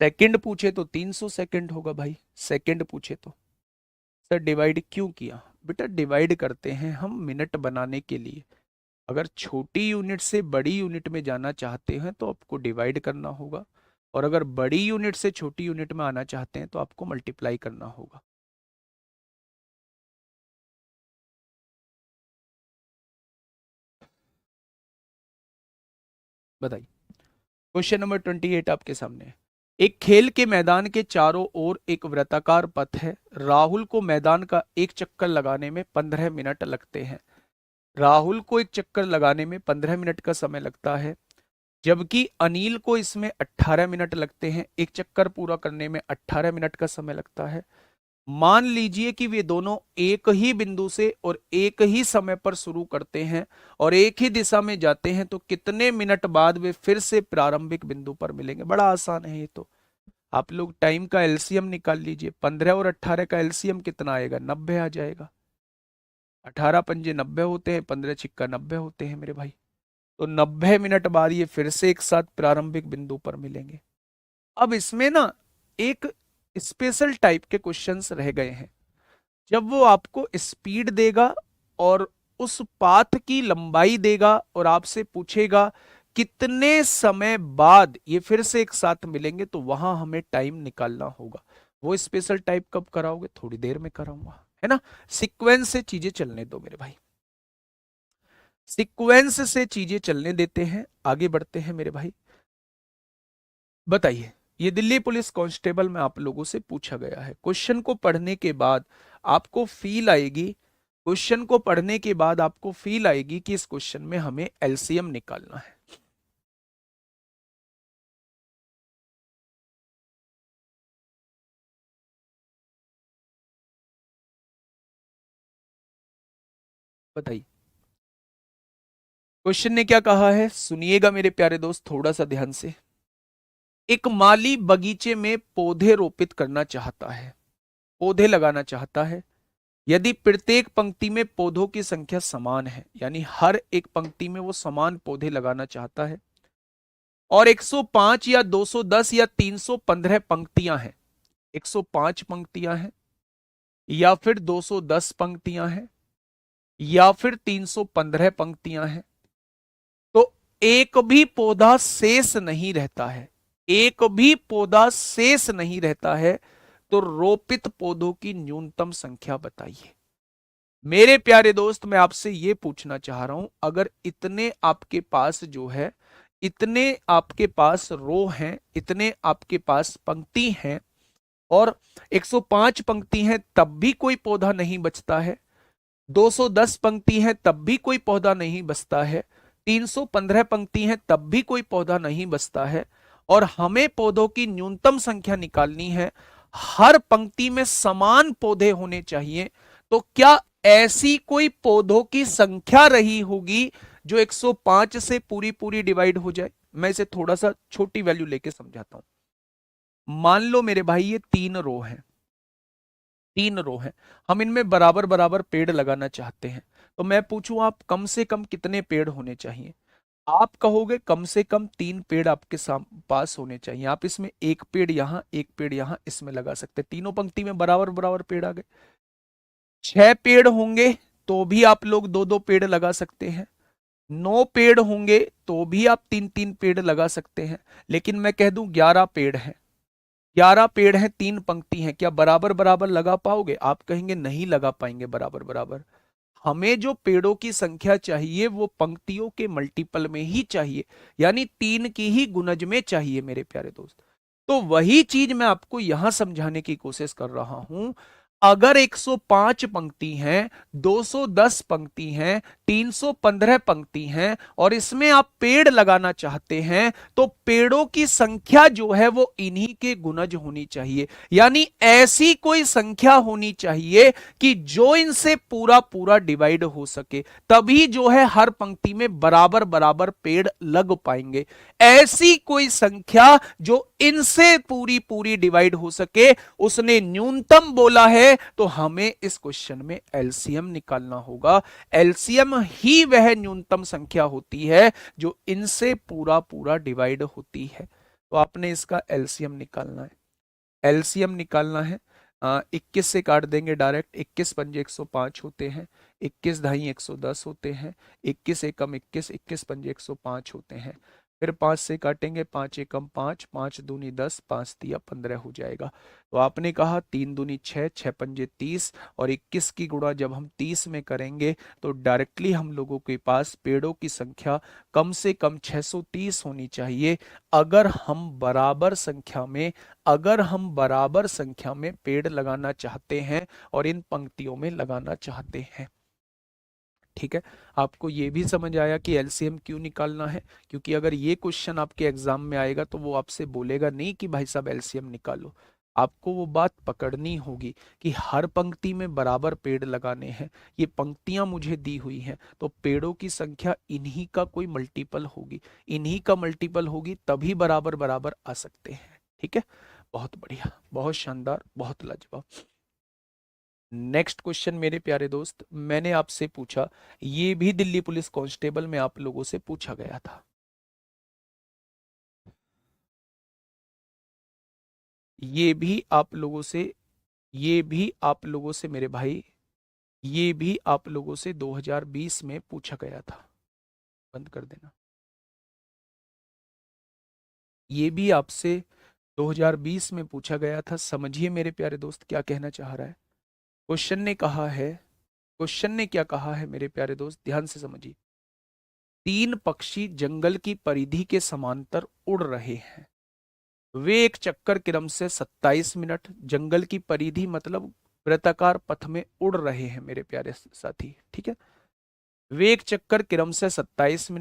सेकंड पूछे तो 300 सेकंड होगा भाई, सेकंड पूछे तो। सर डिवाइड क्यों किया? बेटा डिवाइड करते हैं हम मिनट बनाने के लिए। अगर छोटी यूनिट से बड़ी यूनिट में जाना चाहते हैं तो आपको डिवाइड करना होगा, और अगर बड़ी यूनिट से छोटी यूनिट में आना चाहते हैं तो आपको मल्टीप्लाई करना होगा। बताइए क्वेश्चन नंबर 28 आपके सामने है। एक खेल के मैदान के चारों ओर एक वृत्ताकार पथ है। राहुल को मैदान का एक चक्कर लगाने में 15 मिनट लगते हैं। राहुल को एक चक्कर लगाने में 15 मिनट का समय लगता है, जबकि अनिल को इसमें 18 मिनट लगते हैं। एक चक्कर पूरा करने में 18 मिनट का समय लगता है। मान लीजिए कि वे दोनों एक ही बिंदु से और एक ही समय पर शुरू करते हैं और एक ही दिशा में जाते हैं, तो कितने मिनट बाद वे फिर से प्रारंभिक बिंदु पर मिलेंगे? बड़ा आसान है ये तो। आप लोग टाइम का एलसीएम निकाल लीजिए। 15 और 18 का एलसीएम कितना आएगा? 90 आ जाएगा। 18 पंजे 90 होते हैं, 15 छिक्का 90 होते हैं मेरे भाई। तो 90 मिनट बाद ये फिर से एक साथ प्रारंभिक बिंदु पर मिलेंगे। अब इसमें ना एक स्पेशल टाइप के क्वेश्चंस रह गए हैं। जब वो आपको स्पीड देगा और उस पाथ की लंबाई देगा और आपसे पूछेगा कितने समय बाद ये फिर से एक साथ मिलेंगे, तो वहां हमें टाइम निकालना होगा। वो स्पेशल टाइप कब कराओगे? थोड़ी देर में कराऊंगा, है ना। सीक्वेंस से चीजें चलने दो मेरे भाई, सीक्वेंस से चीजें चलने देते हैं, आगे बढ़ते हैं मेरे भाई। बताइए, ये दिल्ली पुलिस कांस्टेबल में आप लोगों से पूछा गया है। क्वेश्चन को पढ़ने के बाद आपको फील आएगी, क्वेश्चन को पढ़ने के बाद आपको फील आएगी कि इस क्वेश्चन में हमें एलसीएम निकालना है। बताइए क्वेश्चन ने क्या कहा है, सुनिएगा मेरे प्यारे दोस्त थोड़ा सा ध्यान से। एक माली बगीचे में पौधे रोपित करना चाहता है, पौधे लगाना चाहता है। यदि प्रत्येक पंक्ति में पौधों की संख्या समान है, यानी हर एक पंक्ति में वो समान पौधे लगाना चाहता है, और 105 या 210 या 315 पंक्तियां हैं, 105 पंक्तियां हैं या फिर 210 पंक्तियां हैं या फिर 315 पंक्तियां हैं, तो एक भी पौधा शेष नहीं रहता है, एक भी पौधा शेष नहीं रहता है। तो रोपित पौधों की न्यूनतम संख्या बताइए। मेरे प्यारे दोस्त मैं आपसे यह पूछना चाह रहा हूं, अगर इतने आपके पास जो है, इतने आपके पास रो हैं, इतने आपके पास पंक्ति हैं, और 105 पंक्ति हैं तब भी कोई पौधा नहीं बचता है, 210 पंक्ति हैं तब भी कोई पौधा नहीं बचता है, 315 पंक्ति हैं तब भी कोई पौधा नहीं बचता है, और हमें पौधों की न्यूनतम संख्या निकालनी है, हर पंक्ति में समान पौधे होने चाहिए। तो क्या ऐसी कोई पौधों की संख्या रही होगी जो 105 से पूरी पूरी डिवाइड हो जाए? मैं इसे थोड़ा सा छोटी वैल्यू लेके समझाता हूं। मान लो मेरे भाई ये 3 रो हैं, 3 रो हैं, हम इनमें बराबर बराबर पेड़ लगाना चाहते हैं। तो मैं पूछूं आप कम से कम कितने पेड़ होने चाहिए? आप कहोगे कम से कम 3 पेड़ आपके पास होने चाहिए। आप इसमें एक पेड़ यहां, एक पेड़ यहां, इसमें लगा सकते हैं। तीनों पंक्ति में बराबर बराबर पेड़ आ गए। 6 पेड़ होंगे तो भी आप लोग 2-2 पेड़ लगा सकते हैं। 9 पेड़ होंगे तो भी आप 3-3 पेड़ लगा सकते हैं। लेकिन मैं कह दूं 11 पेड़ हैं, 11 पेड़ हैं, 3 पंक्ति हैं, क्या बराबर बराबर लगा पाओगे? आप कहेंगे नहीं लगा पाएंगे बराबर बराबर। हमें जो पेड़ों की संख्या चाहिए वो पंक्तियों के मल्टीपल में ही चाहिए, यानी 3 की ही गुणज में चाहिए मेरे प्यारे दोस्त। तो वही चीज मैं आपको यहां समझाने की कोशिश कर रहा हूं। अगर 105 पंक्ति हैं, 210 पंक्ति हैं, 315 पंक्ति हैं, और इसमें आप पेड़ लगाना चाहते हैं, तो पेड़ों की संख्या जो है वो इन्हीं के गुणज होनी चाहिए। यानी ऐसी कोई संख्या होनी चाहिए कि जो इनसे पूरा पूरा डिवाइड हो सके, तभी जो है हर पंक्ति में बराबर बराबर पेड़ लग पाएंगे। ऐसी कोई संख्या जो इनसे पूरी पूरी डिवाइड हो सके, उसने न्यूनतम बोला है, तो हमें इस क्वेश्चन में एलसीएम निकालना होगा। एलसीएम ही वह न्यूनतम संख्या होती है जो इनसे पूरा पूरा डिवाइड होती है। तो आपने इसका एलसीएम निकालना है। एलसीएम निकालना है। 21 से काट देंगे डायरेक्ट। 21 पंजे 105 होते हैं, 21 ढाई 110 होते हैं, 21 एकम 21, 21 पंजे 105 होते हैं। फिर 5 से काटेंगे, 5 एकम 5, 5 दूनी 10, 5 तिया 15 हो जाएगा। तो आपने कहा 3 दूनी 6, 6 पंजे 30, और 21 की गुणा जब हम 30 में करेंगे तो डायरेक्टली हम लोगों के पास पेड़ों की संख्या कम से कम 630 होनी चाहिए। अगर हम बराबर संख्या में पेड़ लगाना चाहते हैं और इन पंक्तियों में लगाना चाहते हैं। ठीक है, आपको ये भी समझ आया कि एलसीएम क्यों निकालना है? क्योंकि अगर ये क्वेश्चन आपके एग्जाम में आएगा तो वो आपसे बोलेगा नहीं कि भाई साहब एलसीएम निकालो। आपको वो बात पकड़नी होगी कि हर पंक्ति में बराबर पेड़ लगाने हैं। ये पंक्तियां मुझे दी हुई हैं, तो पेड़ों की संख्या इन्हीं का कोई मल्टीपल होगी, इन्हीं का मल्टीपल होगी, तभी बराबर बराबर आ सकते हैं। ठीक है, बहुत बढ़िया, बहुत शानदार, बहुत लाजवाब। नेक्स्ट क्वेश्चन मेरे प्यारे दोस्त, मैंने आपसे पूछा, ये भी दिल्ली पुलिस कांस्टेबल में आप लोगों से पूछा गया था। ये भी आप लोगों से ये भी आप लोगों से मेरे भाई, ये भी आप लोगों से 2020 में पूछा गया था। बंद कर देना। ये भी आपसे 2020 में पूछा गया था। समझिए मेरे प्यारे दोस्त क्या कहना चाह रहा है। क्वेश्चन ने कहा है, क्वेश्चन ने क्या कहा है मेरे प्यारे दोस्त, ध्यान से समझिए। 3 पक्षी जंगल की परिधि के समांतर उड़ रहे हैं। वे एक चक्कर क्रम से 27 मिनट, जंगल की परिधि मतलब वृत्ताकार पथ में उड़ रहे हैं मेरे प्यारे साथी। ठीक है, वे एक चक्कर क्रम से 27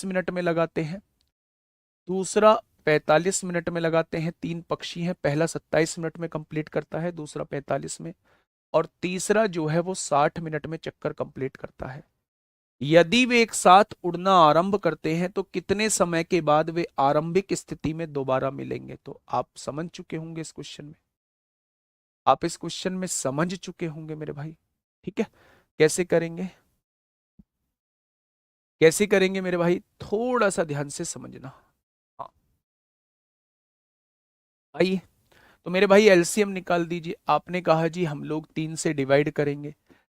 मिनट में लगाते हैं। दूसरा 45 मिनट में लगाते हैं। 3 पक्षी हैं, पहला 27 मिनट में कंप्लीट करता है, दूसरा 45 में, और तीसरा जो है वो 60 मिनट में चक्कर कंप्लीट करता है। यदि वे एक साथ उड़ना आरंभ करते हैं तो कितने समय के बाद वे आरंभिक स्थिति में दोबारा मिलेंगे? तो आप समझ चुके होंगे इस क्वेश्चन में, आप इस क्वेश्चन में समझ चुके होंगे मेरे भाई। ठीक है, कैसे करेंगे, कैसे करेंगे मेरे भाई, थोड़ा सा ध्यान से समझना। हाँ, आइए, तो मेरे भाई एलसीएम निकाल दीजिए। आपने कहा जी हम लोग 3 से डिवाइड करेंगे,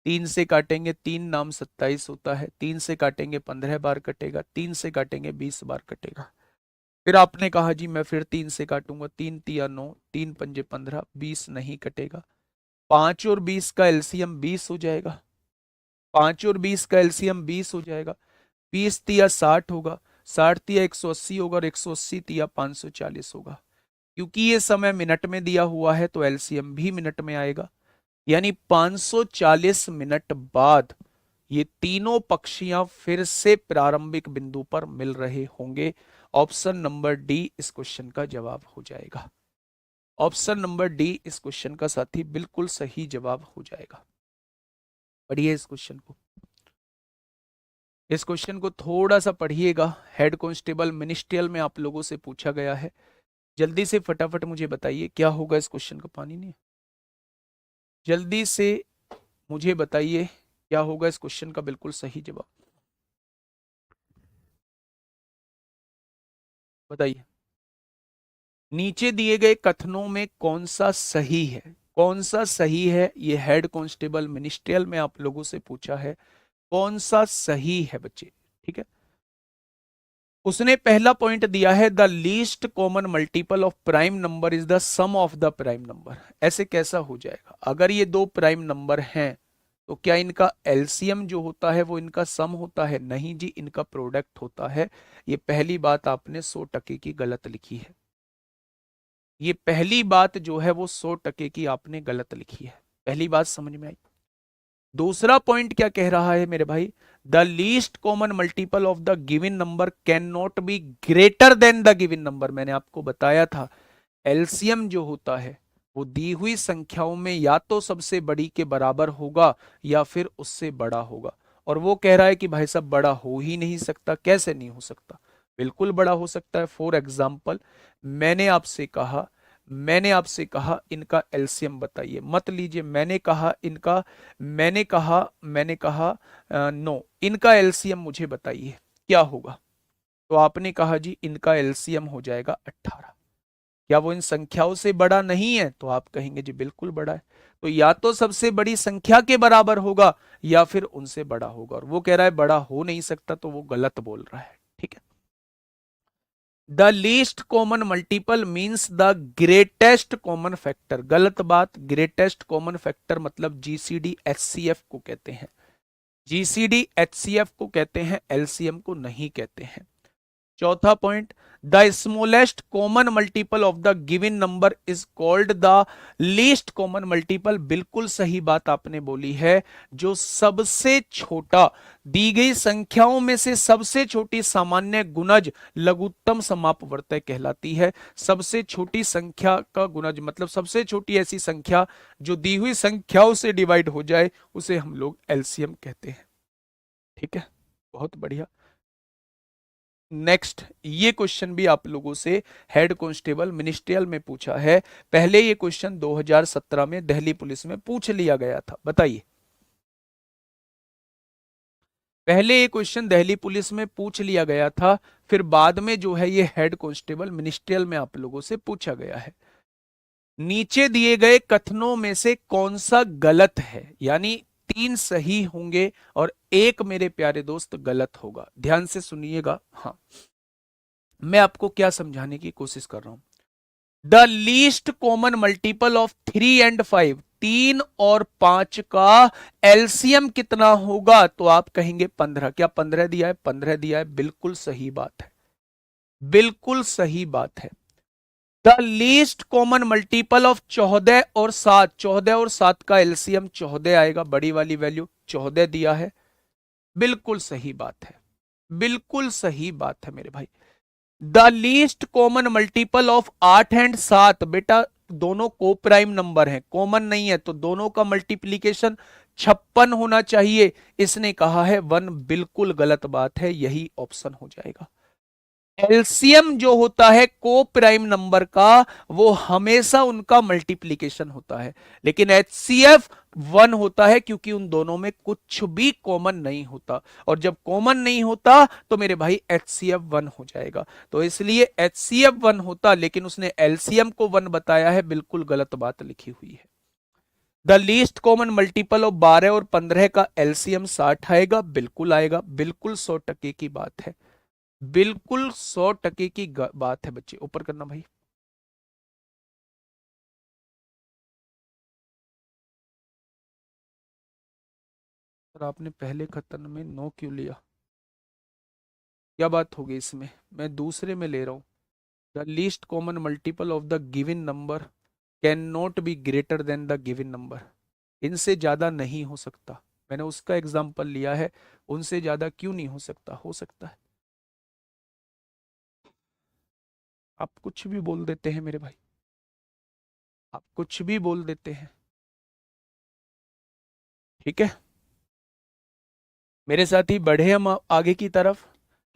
3 से काटेंगे, 3 नाम 27 होता है, 3 से काटेंगे 15 बार कटेगा, 3 से काटेंगे 20 बार कटेगा। फिर आपने कहा जी मैं फिर 3 से काटूंगा, 3 तिया 9, 3 पंजे 15, 20 नहीं कटेगा। 5 और 20 का एलसीएम 20 हो जाएगा, 5 और 20 का एलसीएम 20 हो जाएगा। 20 तिया 60 होगा, 60 तिया 180 होगा, और 180 तिया 540 होगा। क्योंकि ये समय मिनट में दिया हुआ है तो एलसीएम भी मिनट में आएगा। यानी 540 मिनट बाद ये तीनों पक्षियां फिर से प्रारंभिक बिंदु पर मिल रहे होंगे। ऑप्शन नंबर डी इस क्वेश्चन का जवाब हो जाएगा। ऑप्शन नंबर डी इस क्वेश्चन का साथी बिल्कुल सही जवाब हो जाएगा। पढ़िए इस क्वेश्चन को, इस क्वेश्चन को थोड़ा सा पढ़िएगा। हेड कांस्टेबल मिनिस्ट्रियल में आप लोगों से पूछा गया है। जल्दी से फटाफट मुझे बताइए क्या होगा इस क्वेश्चन का। पानी नहीं, जल्दी से मुझे बताइए क्या होगा इस क्वेश्चन का बिल्कुल सही जवाब, बताइए। नीचे दिए गए कथनों में कौन सा सही है, कौन सा सही है, ये हेड कांस्टेबल मिनिस्ट्रियल में आप लोगों से पूछा है, कौन सा सही है बच्चे। ठीक है, उसने पहला पॉइंट दिया है the least common multiple of prime number is the sum of the prime number. ऐसे कैसा हो जाएगा? अगर ये दो प्राइम नंबर हैं तो क्या इनका एलसीएम जो होता है वो इनका सम होता है? नहीं जी, इनका प्रोडक्ट होता है। ये पहली बात आपने 100% की गलत लिखी है। ये पहली बात जो है वो 100% की आपने गलत लिखी है। पहली बात समझ में आई? दूसरा पॉइंट क्या कह रहा है मेरे भाई? The least common multiple of the given number can not be greater than the given number. मैंने आपको बताया था एलसीएम जो होता है वो दी हुई संख्याओं में या तो सबसे बड़ी के बराबर होगा या फिर उससे बड़ा होगा। और वो कह रहा है कि भाई साहब बड़ा हो ही नहीं सकता। कैसे नहीं हो सकता? बिल्कुल बड़ा हो सकता है। फॉर एग्जाम्पल, मैंने आपसे कहा इनका एलसीएम बताइए, मत लीजिए मैंने कहा इनका, मैंने कहा नो, इनका एलसीएम मुझे बताइए क्या होगा। तो आपने कहा जी इनका एलसीएम हो जाएगा 18। क्या वो इन संख्याओं से बड़ा नहीं है? तो आप कहेंगे जी बिल्कुल बड़ा है। तो या तो सबसे बड़ी संख्या के बराबर होगा या फिर उनसे बड़ा होगा, और वो कह रहा है बड़ा हो नहीं सकता, तो वो गलत बोल रहा है। ठीक है। The least common multiple means the greatest common factor, गलत बात। ग्रेटेस्ट कॉमन फैक्टर मतलब जीसीडी एचसीएफ को कहते हैं, जीसीडी एचसीएफ को कहते हैं, एलसीएम को नहीं कहते हैं। चौथा point, the smallest common multiple of the given number is called the least common multiple. बिल्कुल सही बात आपने बोली है। जो सबसे छोटा, दी गई संख्याओं में से सबसे छोटी सामान्य गुणज लघुत्तम समापवर्तक कहलाती है। सबसे छोटी संख्या का गुणज मतलब सबसे छोटी ऐसी संख्या जो दी हुई संख्याओं से डिवाइड हो जाए, उसे हम लोग एलसीएम कहते हैं। ठीक है, बहुत बढ़िया। नेक्स्ट, ये क्वेश्चन भी आप लोगों से हेड कांस्टेबल मिनिस्ट्रियल में पूछा है। पहले ये क्वेश्चन 2017 में दिल्ली पुलिस में पूछ लिया गया था, बताइए। पहले ये क्वेश्चन दिल्ली पुलिस में पूछ लिया गया था, फिर बाद में जो है ये हेड कांस्टेबल मिनिस्ट्रियल में आप लोगों से पूछा गया है। नीचे दिए गए कथनों में से कौन सा गलत है, यानी 3 सही होंगे और एक मेरे प्यारे दोस्त गलत होगा। ध्यान से सुनिएगा। हाँ, मैं आपको क्या समझाने की कोशिश कर रहा हूं। The least common multiple of 3 और 5, 3 और 5 का एलसीएम कितना होगा? तो आप कहेंगे 15। क्या 15 दिया है? 15 दिया है, बिल्कुल सही बात है, बिल्कुल सही बात है। The least common multiple of 14 और 7, 14 और 7 का एलसीएम 14 आएगा, बड़ी वाली वैल्यू 14 दिया है, बिल्कुल सही बात है, बिल्कुल सही बात है मेरे भाई। The least common multiple of 8 और 7, बेटा दोनों को प्राइम नंबर हैं, कॉमन नहीं है, तो दोनों का मल्टीप्लीकेशन 56 होना चाहिए। इसने कहा है 1, बिल्कुल गलत बात है, यही ऑप्शन हो जाएगा। एलसीएम जो होता है को प्राइम नंबर का, वो हमेशा उनका मल्टीप्लीकेशन होता है, लेकिन एचसीएफ 1 होता है क्योंकि उन दोनों में कुछ भी कॉमन नहीं होता, और जब कॉमन नहीं होता तो मेरे भाई एचसीएफ 1 हो जाएगा। तो इसलिए एचसीएफ 1 होता, लेकिन उसने एलसीएम को 1 बताया है, बिल्कुल गलत बात लिखी हुई है। The least common multiple of 12 और 15 का एलसीएम 60 आएगा, बिल्कुल आएगा, बिल्कुल 100% की बात है, बिल्कुल 100% की बात है बच्चे। ऊपर करना भाई। सर आपने पहले खतन में 9 क्यों लिया? क्या बात होगी इसमें? मैं दूसरे में ले रहा हूं। The least common multiple of the given number can not be greater than the given number. इनसे ज्यादा नहीं हो सकता, मैंने उसका एग्जाम्पल लिया है। उनसे ज्यादा क्यों नहीं हो सकता? हो सकता है। आप कुछ भी बोल देते हैं मेरे भाई, आप कुछ भी बोल देते हैं। ठीक है, मेरे साथी बढ़े हम आगे की तरफ।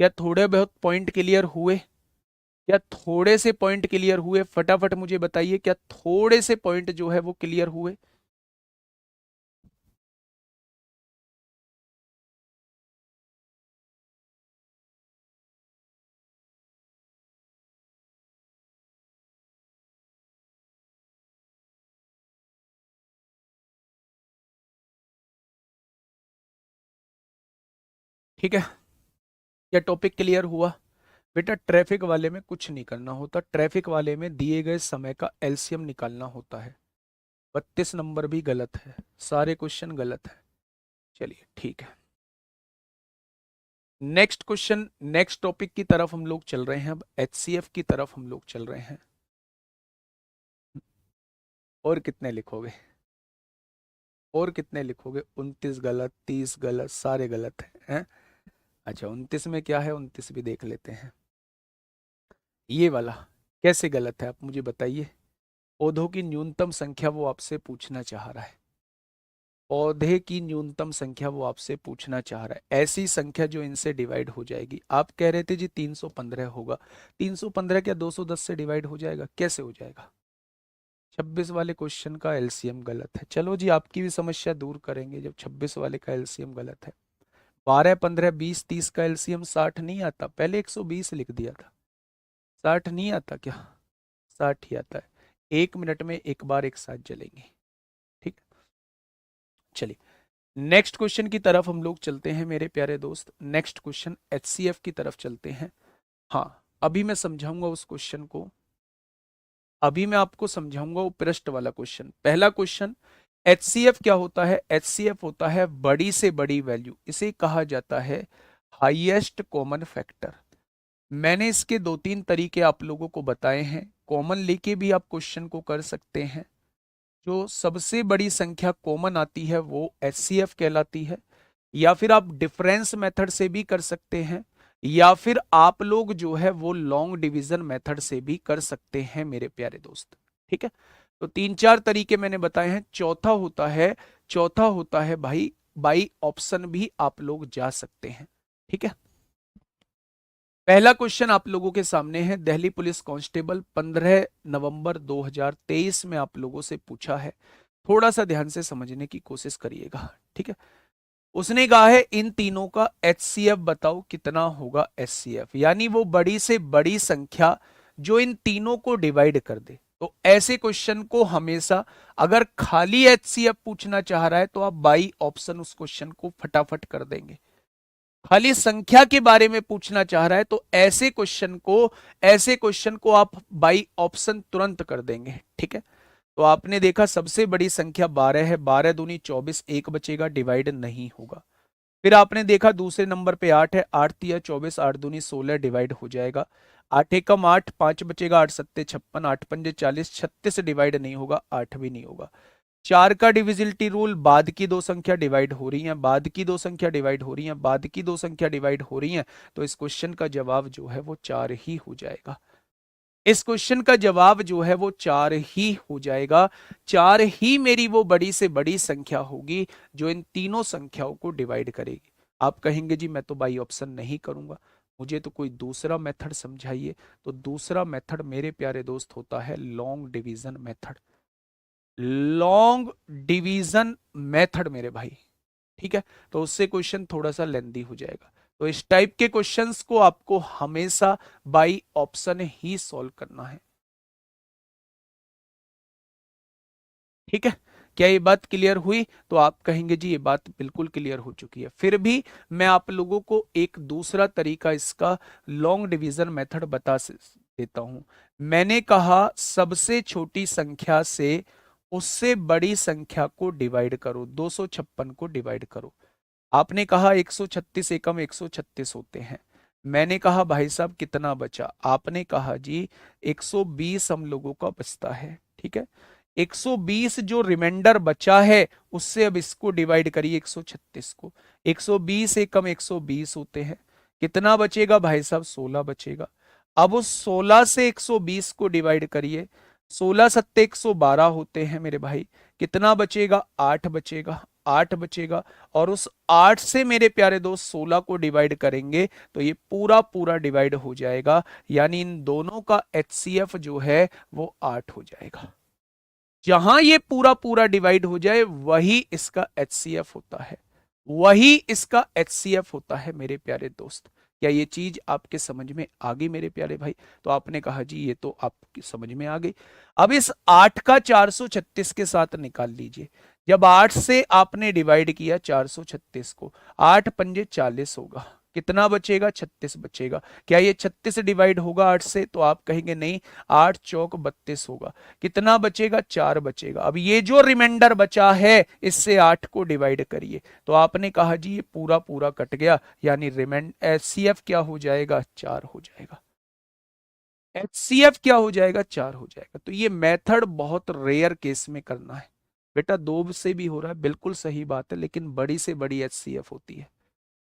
क्या थोड़े बहुत पॉइंट क्लियर हुए? क्या थोड़े से पॉइंट क्लियर हुए? फटाफट मुझे बताइए, क्या थोड़े से पॉइंट जो है वो क्लियर हुए? ठीक है, क्या टॉपिक क्लियर हुआ? बेटा ट्रैफिक वाले में कुछ नहीं करना होता, ट्रैफिक वाले में दिए गए समय का एलसीएम निकालना होता है। 32 नंबर भी गलत है, सारे क्वेश्चन गलत है। चलिए ठीक है, नेक्स्ट क्वेश्चन, नेक्स्ट टॉपिक की तरफ हम लोग चल रहे हैं। अब एचसीएफ की तरफ हम लोग चल रहे हैं। और कितने लिखोगे? और कितने लिखोगे? 29 गलत, 30 गलत, सारे गलत हैं। अच्छा 29 में क्या है, 29 भी देख लेते हैं। ये वाला कैसे गलत है आप मुझे बताइए। पौधों की न्यूनतम संख्या वो आपसे पूछना चाह रहा है। पौधे की न्यूनतम संख्या वो आपसे पूछना चाह रहा है, ऐसी संख्या जो इनसे डिवाइड हो जाएगी। आप कह रहे थे जी 315 होगा, 315 क्या 210 से डिवाइड हो जाएगा? कैसे हो जाएगा? 26 वाले क्वेश्चन का एलसीएम गलत है। चलो जी, आपकी भी समस्या दूर करेंगे जब 26 वाले का एलसीएम गलत है। 12, 15, 20, 30 का एलसीएम 60 नहीं आता? पहले 120 लिख दिया था, 60 नहीं आता क्या? 60 ही आता है। 1 मिनट में एक बार एक साथ जलेंगे, ठीक। चलिए नेक्स्ट क्वेश्चन की तरफ हम लोग चलते हैं मेरे प्यारे दोस्त। नेक्स्ट क्वेश्चन एचसीएफ की तरफ चलते हैं। हाँ, अभी मैं समझाऊंगा उस क्वेश्चन को, अभी मैं आपको समझाऊंगा वो पृष्ठ वाला क्वेश्चन। पहला क्वेश्चन, एचसीएफ क्या होता है? एचसीएफ होता है बड़ी से बड़ी वैल्यू, इसे कहा जाता है हाईएस्ट कॉमन फैक्टर। मैंने इसके 2-3 तरीके आप लोगों को बताए हैं, कॉमन लेके भी आप क्वेश्चन को कर सकते हैं। जो सबसे बड़ी संख्या कॉमन आती है वो एचसीएफ कहलाती है, या फिर आप डिफरेंस मेथड से भी कर सकते हैं, या फिर आप लोग जो है वो लॉन्ग डिवीजन मेथड से भी कर सकते हैं मेरे प्यारे दोस्त, ठीक है। तो 3-4 तरीके मैंने बताए हैं। चौथा होता है भाई बाई ऑप्शन भी आप लोग जा सकते हैं, ठीक है। पहला क्वेश्चन आप लोगों के सामने है, दिल्ली पुलिस कांस्टेबल 15 नवंबर 2023 में आप लोगों से पूछा है। थोड़ा सा ध्यान से समझने की कोशिश करिएगा, ठीक है। उसने कहा है इन तीनों का एचसीएफ बताओ कितना होगा एचसीएफ, यानी वो बड़ी से बड़ी संख्या जो इन तीनों को डिवाइड कर दे। तो ऐसे क्वेश्चन को हमेशा, अगर खाली एचसीएफ पूछना चाह रहा है तो आप बाई ऑप्शन उस क्वेश्चन को फटाफट कर देंगे। खाली संख्या के बारे में पूछना चाह रहा है तो ऐसे क्वेश्चन को आप बाई ऑप्शन तुरंत कर देंगे, ठीक है। तो आपने देखा सबसे बड़ी संख्या 12 है, 12 दूनी 24, एक बचेगा, डिवाइड नहीं होगा। फिर आपने देखा दूसरे नंबर पे 8 है, 8 तिया 24, 8 दूनी 16, डिवाइड हो जाएगा। 8 एकम 8, 5 बचेगा, 8 सत्ते 56, 8 पंजे 40, 36 डिवाइड नहीं होगा, 8 भी नहीं होगा। 4 का डिविजिलिटी रूल, बाद की दो संख्या डिवाइड हो रही हैं, बाद की दो संख्या डिवाइड हो रही हैं, बाद की दो संख्या डिवाइड हो रही हैं, तो इस क्वेश्चन का जवाब जो है वो 4 ही हो जाएगा। इस क्वेश्चन का जवाब जो है वो 4 ही हो जाएगा। 4 ही मेरी वो बड़ी से बड़ी संख्या होगी जो इन तीनों संख्याओं को डिवाइड करेगी। आप कहेंगे जी मैं तो बाई ऑप्शन नहीं करूंगा, मुझे तो कोई दूसरा मेथड समझाइए। तो दूसरा मेथड मेरे प्यारे दोस्त होता है long division method. Long division method मेरे भाई, ठीक है। तो उससे क्वेश्चन थोड़ा सा लेंदी हो जाएगा। तो इस टाइप के क्वेश्चंस को आपको हमेशा बाई ऑप्शन ही सॉल्व करना है, ठीक है। क्या ये बात क्लियर हुई? तो आप कहेंगे जी ये बात बिल्कुल क्लियर हो चुकी है। फिर भी मैं आप लोगों को एक दूसरा तरीका इसका लॉन्ग डिवीजन मेथड देता हूं। मैंने कहा सबसे छोटी संख्या से उससे बड़ी संख्या को डिवाइड करो, 256 को डिवाइड करो। आपने कहा 136 एकम 136 होते हैं। मैंने कहा भाई साहब कितना बचा? आपने कहा जी 120 हम लोगों का बचता है, ठीक है। 120 जो रिमाइंडर बचा है उससे अब इसको डिवाइड करिए 136 को। 120 एकम 120 होते हैं, कितना बचेगा भाई साहब? 16 बचेगा। अब उस 16 से 120 को डिवाइड करिए, 16 सत्ते 112 होते हैं मेरे भाई, कितना बचेगा? 8 बचेगा, 8 बचेगा। और उस 8 से मेरे प्यारे दोस्त 16 को डिवाइड करेंगे तो ये पूरा पूरा डिवाइड हो जाएगा, यानी इन दोनों का एचसीएफ जो है वो 8 हो जाएगा। जहां ये पूरा पूरा डिवाइड हो जाए वही इसका एचसीएफ होता है, वही इसका एचसीएफ होता है मेरे प्यारे दोस्त। क्या ये चीज आपके समझ में आ गई मेरे प्यारे भाई? तो आपने कहा जी ये तो आपकी समझ में आ गई। अब इस 8 का 436 के साथ निकाल लीजिए। जब 8 से आपने डिवाइड किया 436 को, 8 पंजे 40 होगा, कितना बचेगा? 36 बचेगा। क्या ये 36 डिवाइड होगा 8 से? तो आप कहेंगे नहीं, 8 चौक 32 होगा, कितना बचेगा? 4 बचेगा। अब ये जो रिमाइंडर बचा है इससे 8 को डिवाइड करिए। तो आपने कहा जी ये पूरा पूरा कट गया, यानी रिमाइंड एचसीएफ क्या हो जाएगा? 4 हो जाएगा। एचसीएफ क्या हो जाएगा? 4 हो जाएगा। तो ये मेथड बहुत रेयर केस में करना है बेटा। 2 से भी हो रहा है, बिल्कुल सही बात है, लेकिन बड़ी से बड़ी एचसीएफ होती है।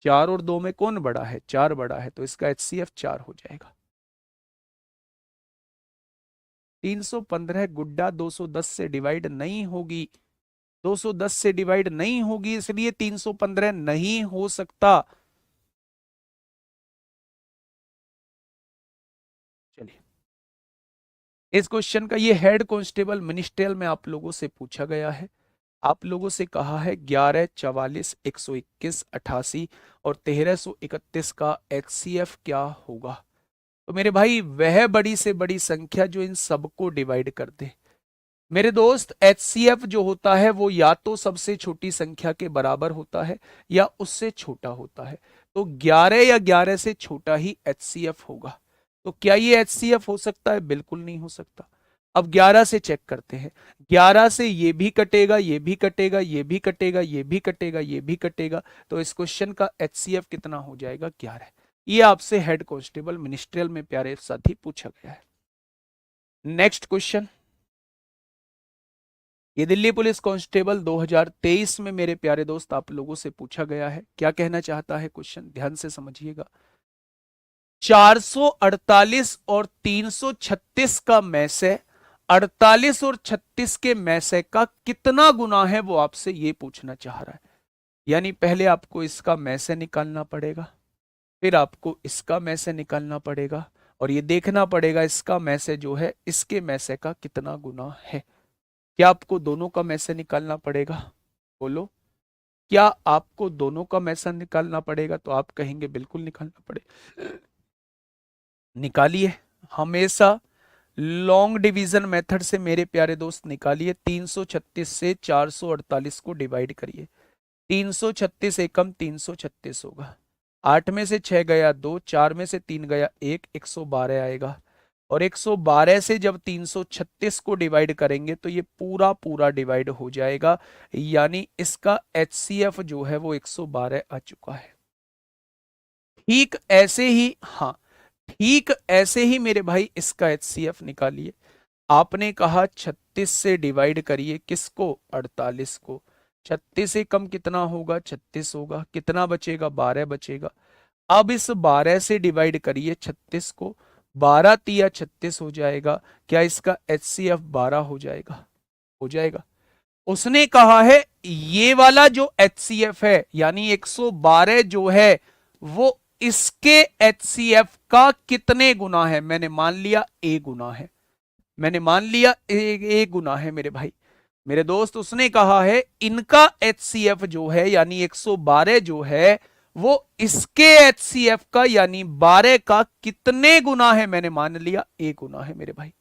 4 और 2 में कौन बड़ा है? 4 बड़ा है, तो इसका एचसीएफ 4 हो जाएगा। 315 गुड्डा 210 से डिवाइड नहीं होगी। 210 से डिवाइड नहीं होगी, इसलिए 315 नहीं हो सकता। चलिए, इस क्वेश्चन का ये हेड कांस्टेबल मिनिस्ट्रियल में आप लोगों से पूछा गया है। आप लोगों से कहा है 11, 44, 121, 88 और 1331 का HCF क्या होगा। तो मेरे भाई वह बड़ी से बड़ी संख्या जो इन सबको डिवाइड कर दे। मेरे दोस्त HCF जो होता है वो या तो सबसे छोटी संख्या के बराबर होता है या उससे छोटा होता है। तो 11 या 11 से छोटा ही HCF होगा। तो क्या ये HCF हो सकता है? बिल्कुल नहीं हो सकता। अब 11 से चेक करते हैं। 11 से ये भी कटेगा, ये भी कटेगा, ये भी कटेगा, ये भी कटेगा, ये भी कटेगा। तो इस क्वेश्चन का HCF कितना हो जाएगा? 11। ये आपसे हेड कांस्टेबल मिनिस्ट्रियल में प्यारे साथी पूछा गया है। नेक्स्ट क्वेश्चन, ये दिल्ली पुलिस कांस्टेबल 2023 में मेरे प्यारे दोस्त आप लोगों से पूछा गया है। क्या कहना चाहता है क्वेश्चन? ध्यान से समझिएगा। 448 और 336 का में से 48 और 36 के में से का कितना गुना है, वो आपसे ये पूछना चाह रहा है। यानी पहले आपको इसका में से निकालना पड़ेगा, फिर आपको इसका में से निकालना पड़ेगा, और ये देखना पड़ेगा इसका में से जो है इसके में से का कितना गुना है। क्या आपको दोनों का में से निकालना पड़ेगा? बोलो, क्या आपको दोनों का में से निकालना पड़ेगा? तो आप कहेंगे बिल्कुल निकालना पड़ेगा। निकालिए, हमेशा लॉन्ग डिवीजन मेथड से मेरे प्यारे दोस्त निकालिए। 336 से 448 को डिवाइड करिए। 336 एकम 336 होगा। 8 में से 6 गया 2, 4 में से 3 गया 1, 112 आएगा। और 112 से जब 336 को डिवाइड करेंगे तो ये पूरा पूरा डिवाइड हो जाएगा। यानी इसका HCF जो है वो 112 आ चुका है। ठीक ऐसे ही, हाँ, ठीक ऐसे ही मेरे भाई इसका HCF निकालिए। आपने कहा 36 से डिवाइड करिए किसको? 48 को। 36 से कम कितना होगा? 36 होगा। कितना बचेगा? 12 बचेगा। अब इस 12 से डिवाइड करिए 36 को। 12 तिया 36 हो जाएगा। क्या इसका HCF 12 हो जाएगा? हो जाएगा। उसने कहा है ये वाला जो HCF है यानी 112 जो है वो इसके HCF का कितने गुना है। मैंने मान लिया A गुना है। मैंने मान लिया A गुना है मेरे भाई। मेरे दोस्त, उसने कहा है इनका HCF जो है यानी 112 जो है वो इसके HCF का यानी 12 का कितने गुना है। मैंने मान लिया A गुना है मेरे भाई।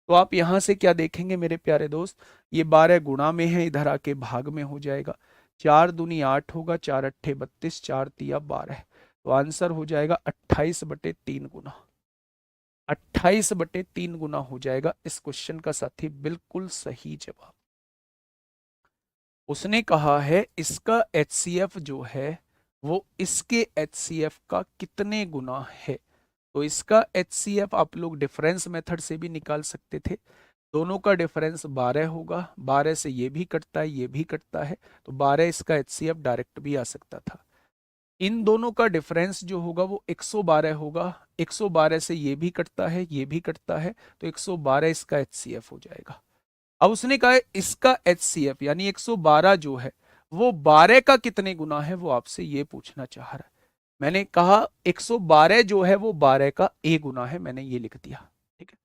तो आप यहां से क्या देखेंगे मेरे प्यारे दोस्त, ये 12 गुणा में है, इधर आके भाग में हो जाएगा। 4 दूनी 8 होगा, 4 अट्ठे 32, 4 तिया 12। तो आंसर हो जाएगा 28/3 गुना। 28/3 गुना हो जाएगा इस क्वेश्चन का साथी बिल्कुल सही जवाब। उसने कहा है इसका HCF जो है वो इसके HCF का कितने गुना है। तो इसका HCF आप लोग डिफरेंस मेथड से भी निकाल सकते थे। दोनों का डिफरेंस 12 होगा। 12 से ये भी कटता है, ये भी कटता है, तो 12 इसका HCF डायरेक्ट भी आ सकता था। इन दोनों का डिफरेंस जो होगा वो 112 होगा। 112 से ये भी कटता है, ये भी कटता है, तो 112 इसका HCF हो जाएगा। अब उसने कहा इसका HCF यानी 112 जो है वो 12 का कितने गुना है, वो आपसे ये पूछना चाह रहा है। मैंने कहा 112 जो है वो 12 का A गुना है, मैंने ये लिख दिया। ठीक है,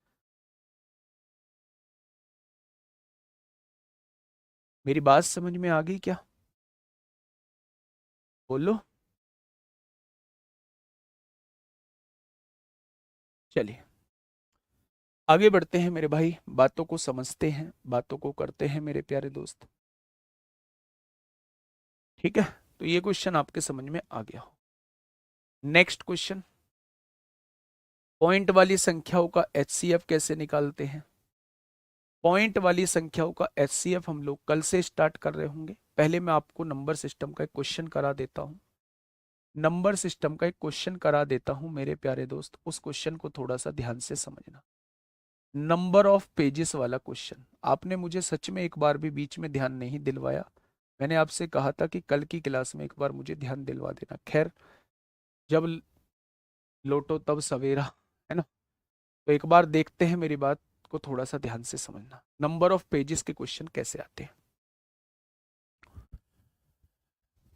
मेरी बात समझ में आ गई क्या? बोलो। चलिए आगे बढ़ते हैं मेरे भाई, बातों को समझते हैं, बातों को करते हैं मेरे प्यारे दोस्त। ठीक है, तो ये क्वेश्चन आपके समझ में आ गया हो। नेक्स्ट क्वेश्चन, पॉइंट वाली संख्याओं का HCF कैसे निकालते हैं। पॉइंट वाली संख्याओं का HCF हम लोग कल से स्टार्ट कर रहे होंगे। पहले मैं आपको नंबर सिस्टम का एक क्वेश्चन करा देता हूं। नंबर सिस्टम का एक क्वेश्चन करा देता हूं मेरे प्यारे दोस्त, उस क्वेश्चन को थोड़ा सा ध्यान से समझना। नंबर ऑफ पेजेस वाला क्वेश्चन। आपने मुझे सच में एक बार भी बीच में ध्यान नहीं दिलवाया। मैंने आपसे कहा था कि कल की क्लास में एक बार मुझे ध्यान दिलवा देना। खैर, जब लोटो तब सवेरा, है ना। तो एक बार देखते हैं, मेरी बात को थोड़ा सा ध्यान से समझना। नंबर ऑफ पेजेस के क्वेश्चन कैसे आते हैं।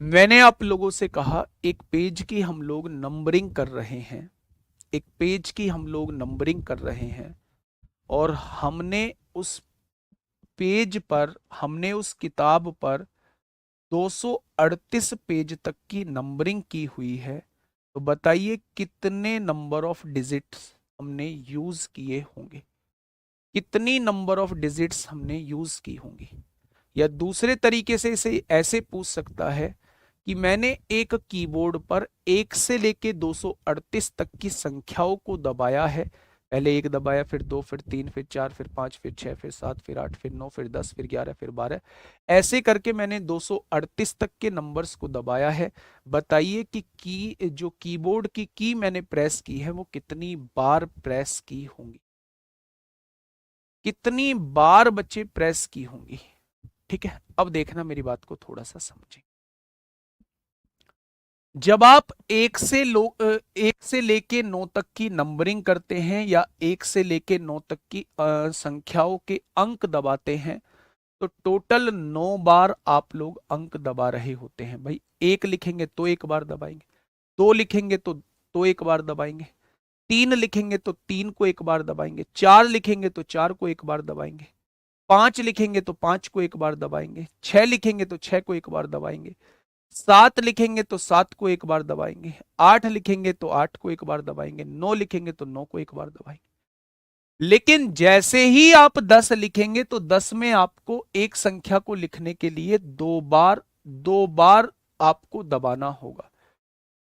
मैंने आप लोगों से कहा एक पेज की हम लोग नंबरिंग कर रहे हैं, एक पेज की हम लोग नंबरिंग कर रहे हैं, और हमने उस पेज पर, हमने उस किताब पर 238 पेज तक की नंबरिंग की हुई है। तो बताइए कितने नंबर ऑफ डिजिट्स हमने यूज किए होंगे, कितनी नंबर ऑफ डिजिट्स हमने यूज की होंगी। या दूसरे तरीके से इसे ऐसे पूछ सकता है कि मैंने एक कीबोर्ड पर 1 से लेके 238 तक की संख्याओं को दबाया है। पहले 1 दबाया, फिर 2, फिर 3, फिर 4, फिर 5, फिर 6, फिर 7, फिर 8, फिर 9, फिर 10, फिर 11, फिर 12, ऐसे करके मैंने 238 तक के नंबर्स को दबाया है। बताइए कि जो कीबोर्ड की की मैंने प्रेस की है वो कितनी बार प्रेस की होंगी, कितनी बार बच्चे प्रेस की होंगी। ठीक है, अब देखना मेरी बात को थोड़ा सा समझें। जब आप एक से लेके 9 तक की नंबरिंग करते हैं या 1 से लेके 9 तक की संख्याओं के अंक दबाते हैं, तो टोटल 9 बार आप लोग अंक दबा रहे होते हैं। भाई 1 लिखेंगे तो 1 बार दबाएंगे, 2 लिखेंगे तो 1 बार दबाएंगे, 3 लिखेंगे तो 3 को 1 बार दबाएंगे, 4 लिखेंगे तो 4 को 1 बार दबाएंगे, 5 लिखेंगे तो 5 को 1 बार दबाएंगे, 6 लिखेंगे तो 6 को 1 बार दबाएंगे, 7 लिखेंगे तो 7 को 1 बार दबाएंगे, 8 लिखेंगे तो 8 को 1 बार दबाएंगे, 9 लिखेंगे तो 9 को 1 बार दबाएंगे। लेकिन जैसे ही आप 10 लिखेंगे तो 10 में आपको एक संख्या को लिखने के लिए दो बार आपको दबाना होगा।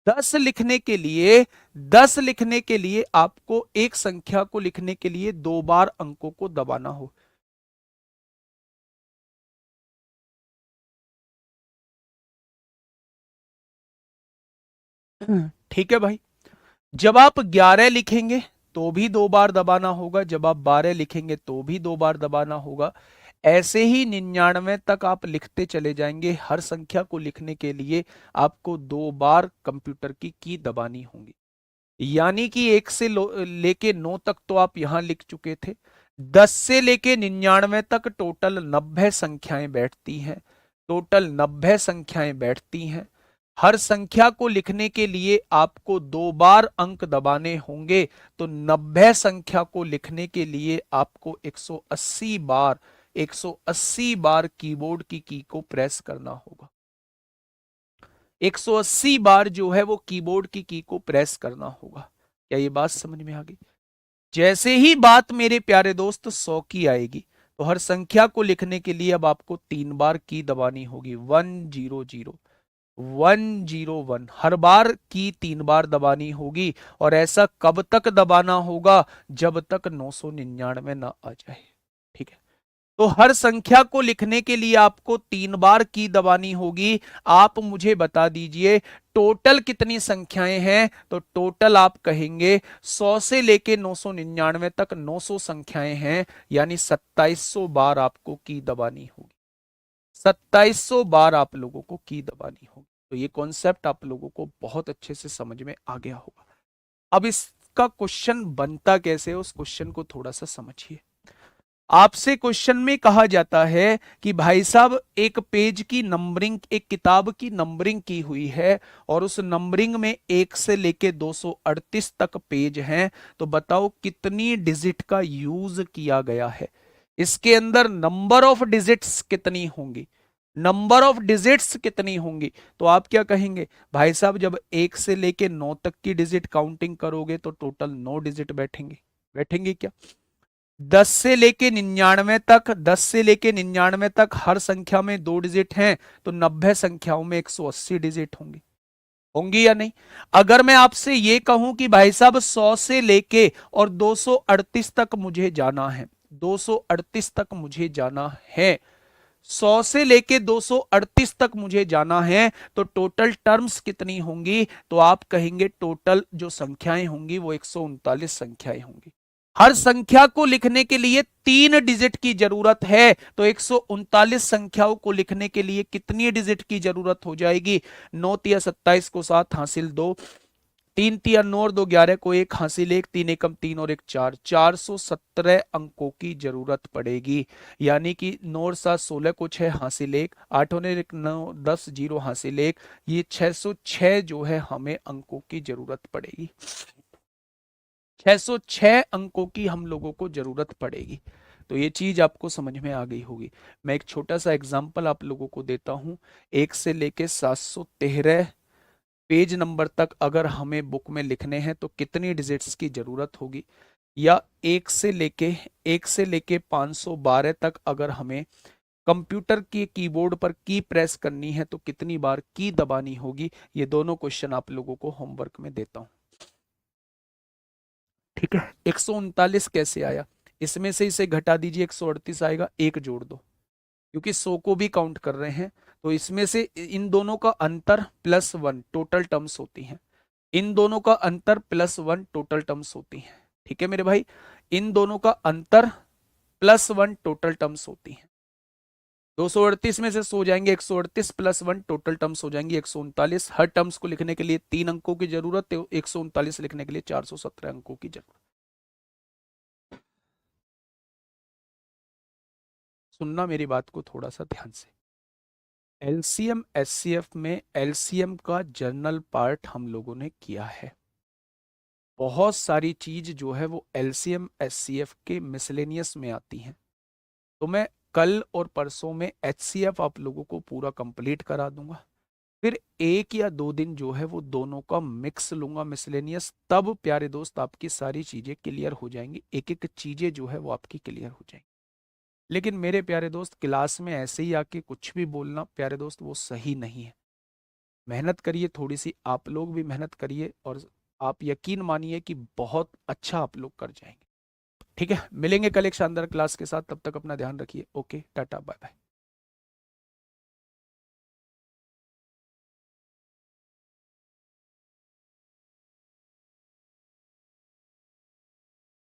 10 लिखने के लिए 10 लिखने के लिए आपको एक संख्या को लिखने के लिए 2 बार अंकों को दबाना हो। ठीक है भाई। जब आप 11 लिखेंगे तो भी 2 बार दबाना होगा, जब आप 12 लिखेंगे तो भी 2 बार दबाना होगा। ऐसे ही 99 तक आप लिखते चले जाएंगे। हर संख्या को लिखने के लिए आपको 2 बार कंप्यूटर की दबानी होगी। यानी कि 1 से लेके 9 तक तो आप यहां लिख चुके थे। 10 से लेके 99 तक टोटल 90 संख्याएं बैठती हैं, टोटल 90 संख्याएं बैठती हैं। हर संख्या को लिखने के लिए आपको 2 बार अंक दबाने होंगे। तो 90 संख्या को लिखने के लिए आपको 180 बार कीबोर्ड की को प्रेस करना होगा। 180 बार जो है वो कीबोर्ड की को प्रेस करना होगा। क्या ये बात समझ में आ गई? जैसे ही बात मेरे प्यारे दोस्त 100 की आएगी तो हर संख्या को लिखने के लिए अब आपको 3 बार की दबानी होगी। 100, 101, हर बार की 3 बार दबानी होगी। और ऐसा कब तक दबाना होगा? जब तक 999 ना आ जाए। ठीक है, तो हर संख्या को लिखने के लिए आपको 3 बार की दबानी होगी। आप मुझे बता दीजिए टोटल कितनी संख्याएं हैं। तो टोटल आप कहेंगे 100 से लेके 999 तक 900 संख्याएं हैं, यानी 2700 बार आपको की दबानी होगी। 2700 बार आप लोगों को की दबानी होगी। तो ये कॉन्सेप्ट आप लोगों को बहुत अच्छे से समझ में आ गया होगा। अब इसका क्वेश्चन बनता कैसे है, उस क्वेश्चन को थोड़ा सा समझिए। आपसे क्वेश्चन में कहा जाता है कि भाई साहब एक पेज की नंबरिंग, एक किताब की नंबरिंग की हुई है और उस नंबरिंग में 1 से लेके 238 तक पेज हैं। तो बताओ कितनी डिजिट का यूज किया गया है, इसके अंदर नंबर ऑफ डिजिट्स कितनी होंगी, नंबर ऑफ डिजिट्स कितनी होंगी। तो आप क्या कहेंगे भाई साहब, जब 1 से लेके 9 तक की डिजिट काउंटिंग करोगे तो टोटल 9 डिजिट बैठेंगे, बैठेंगे क्या? 10 से लेके 99 तक, 10 से लेके 99 तक हर संख्या में 2 डिजिट हैं, तो 90 संख्याओं में 180 डिजिट होंगी, होंगी या नहीं? अगर मैं आपसे ये कहूं कि भाई साहब 100 से लेके और 238 तक मुझे जाना है, 238 तक मुझे जाना है, 100 से लेके 238 तक मुझे जाना है, तो टोटल टर्म्स कितनी होंगी? तो आप कहेंगे टोटल जो संख्याएं होंगी वो 139 संख्याएं होंगी। हर संख्या को लिखने के लिए 3 डिजिट की जरूरत है, तो 139 संख्याओं को लिखने के लिए कितनी डिजिट की जरूरत हो जाएगी? 9 या 27 को 7 हासिल 2, 3 तिया 9 और 2 11 को 1 हासिल 1, 3 एकम 3 और 1 4, 417 अंकों की जरूरत पड़ेगी। यानी कि 9 और 7 16 को 6 हासिल 1, 8 और 1 9 10 0 हासिल 1, ये 606 जो है हमें अंकों की जरूरत पड़ेगी। 606 अंकों की हम लोगों को जरूरत पड़ेगी। तो ये चीज आपको समझ में आ गई होगी। मैं एक छोटा सा एग्जांपल आप लोगों को देता हूं। 1 से लेके 713 पेज नंबर तक अगर हमें बुक में लिखने हैं तो कितनी डिजिट्स की जरूरत होगी, या 1 से लेके 512 तक अगर हमें कंप्यूटर के कीबोर्ड पर की प्रेस करनी है तो कितनी बार की दबानी होगी। ये दोनों क्वेश्चन आप लोगों को होमवर्क में देता हूं। ठीक है, 139 कैसे आया, इसमें से इसे घटा दीजिए, 138 आएगा, एक जोड़ दो, क्योंकि 100 को भी काउंट कर रहे हैं। तो इसमें से इन दोनों का अंतर +1 टोटल टर्म्स होती हैं, इन दोनों का अंतर +1 टोटल टर्म्स होती हैं। ठीक है मेरे भाई, इन दोनों का अंतर +1 टोटल टर्म्स होती हैं। 238 में से 100 जाएंगे, 138 +1 टोटल टर्म्स हो जाएंगी 139। हर टर्म्स को लिखने के लिए 3 अंकों की जरूरत है, 139 लिखने के लिए 417 अंकों की जरूरत। सुनना मेरी बात को थोड़ा सा ध्यान से। एलसीएम एचसीएफ में एलसीएम का जर्नल पार्ट हम लोगों ने किया है। बहुत सारी चीज जो है वो एलसीएम एचसीएफ के मिसलेनियस में आती हैं। तो मैं कल और परसों में एचसीएफ आप लोगों को पूरा कंप्लीट करा दूंगा। फिर 1 या 2 दिन जो है वो दोनों का मिक्स लूंगा मिसलेनियस, तब प्यारे दोस्त आपकी सारी चीजें क्लियर हो जाएंगी, एक एक चीजें जो है वो आपकी क्लियर हो जाएंगी। लेकिन मेरे प्यारे दोस्त, क्लास में ऐसे ही आके कुछ भी बोलना प्यारे दोस्त वो सही नहीं है। मेहनत करिए थोड़ी सी, आप लोग भी मेहनत करिए, और आप यकीन मानिए कि बहुत अच्छा आप लोग कर जाएंगे। ठीक है, मिलेंगे कल एक शानदार क्लास के साथ, तब तक अपना ध्यान रखिए। Okay, tata bye bye.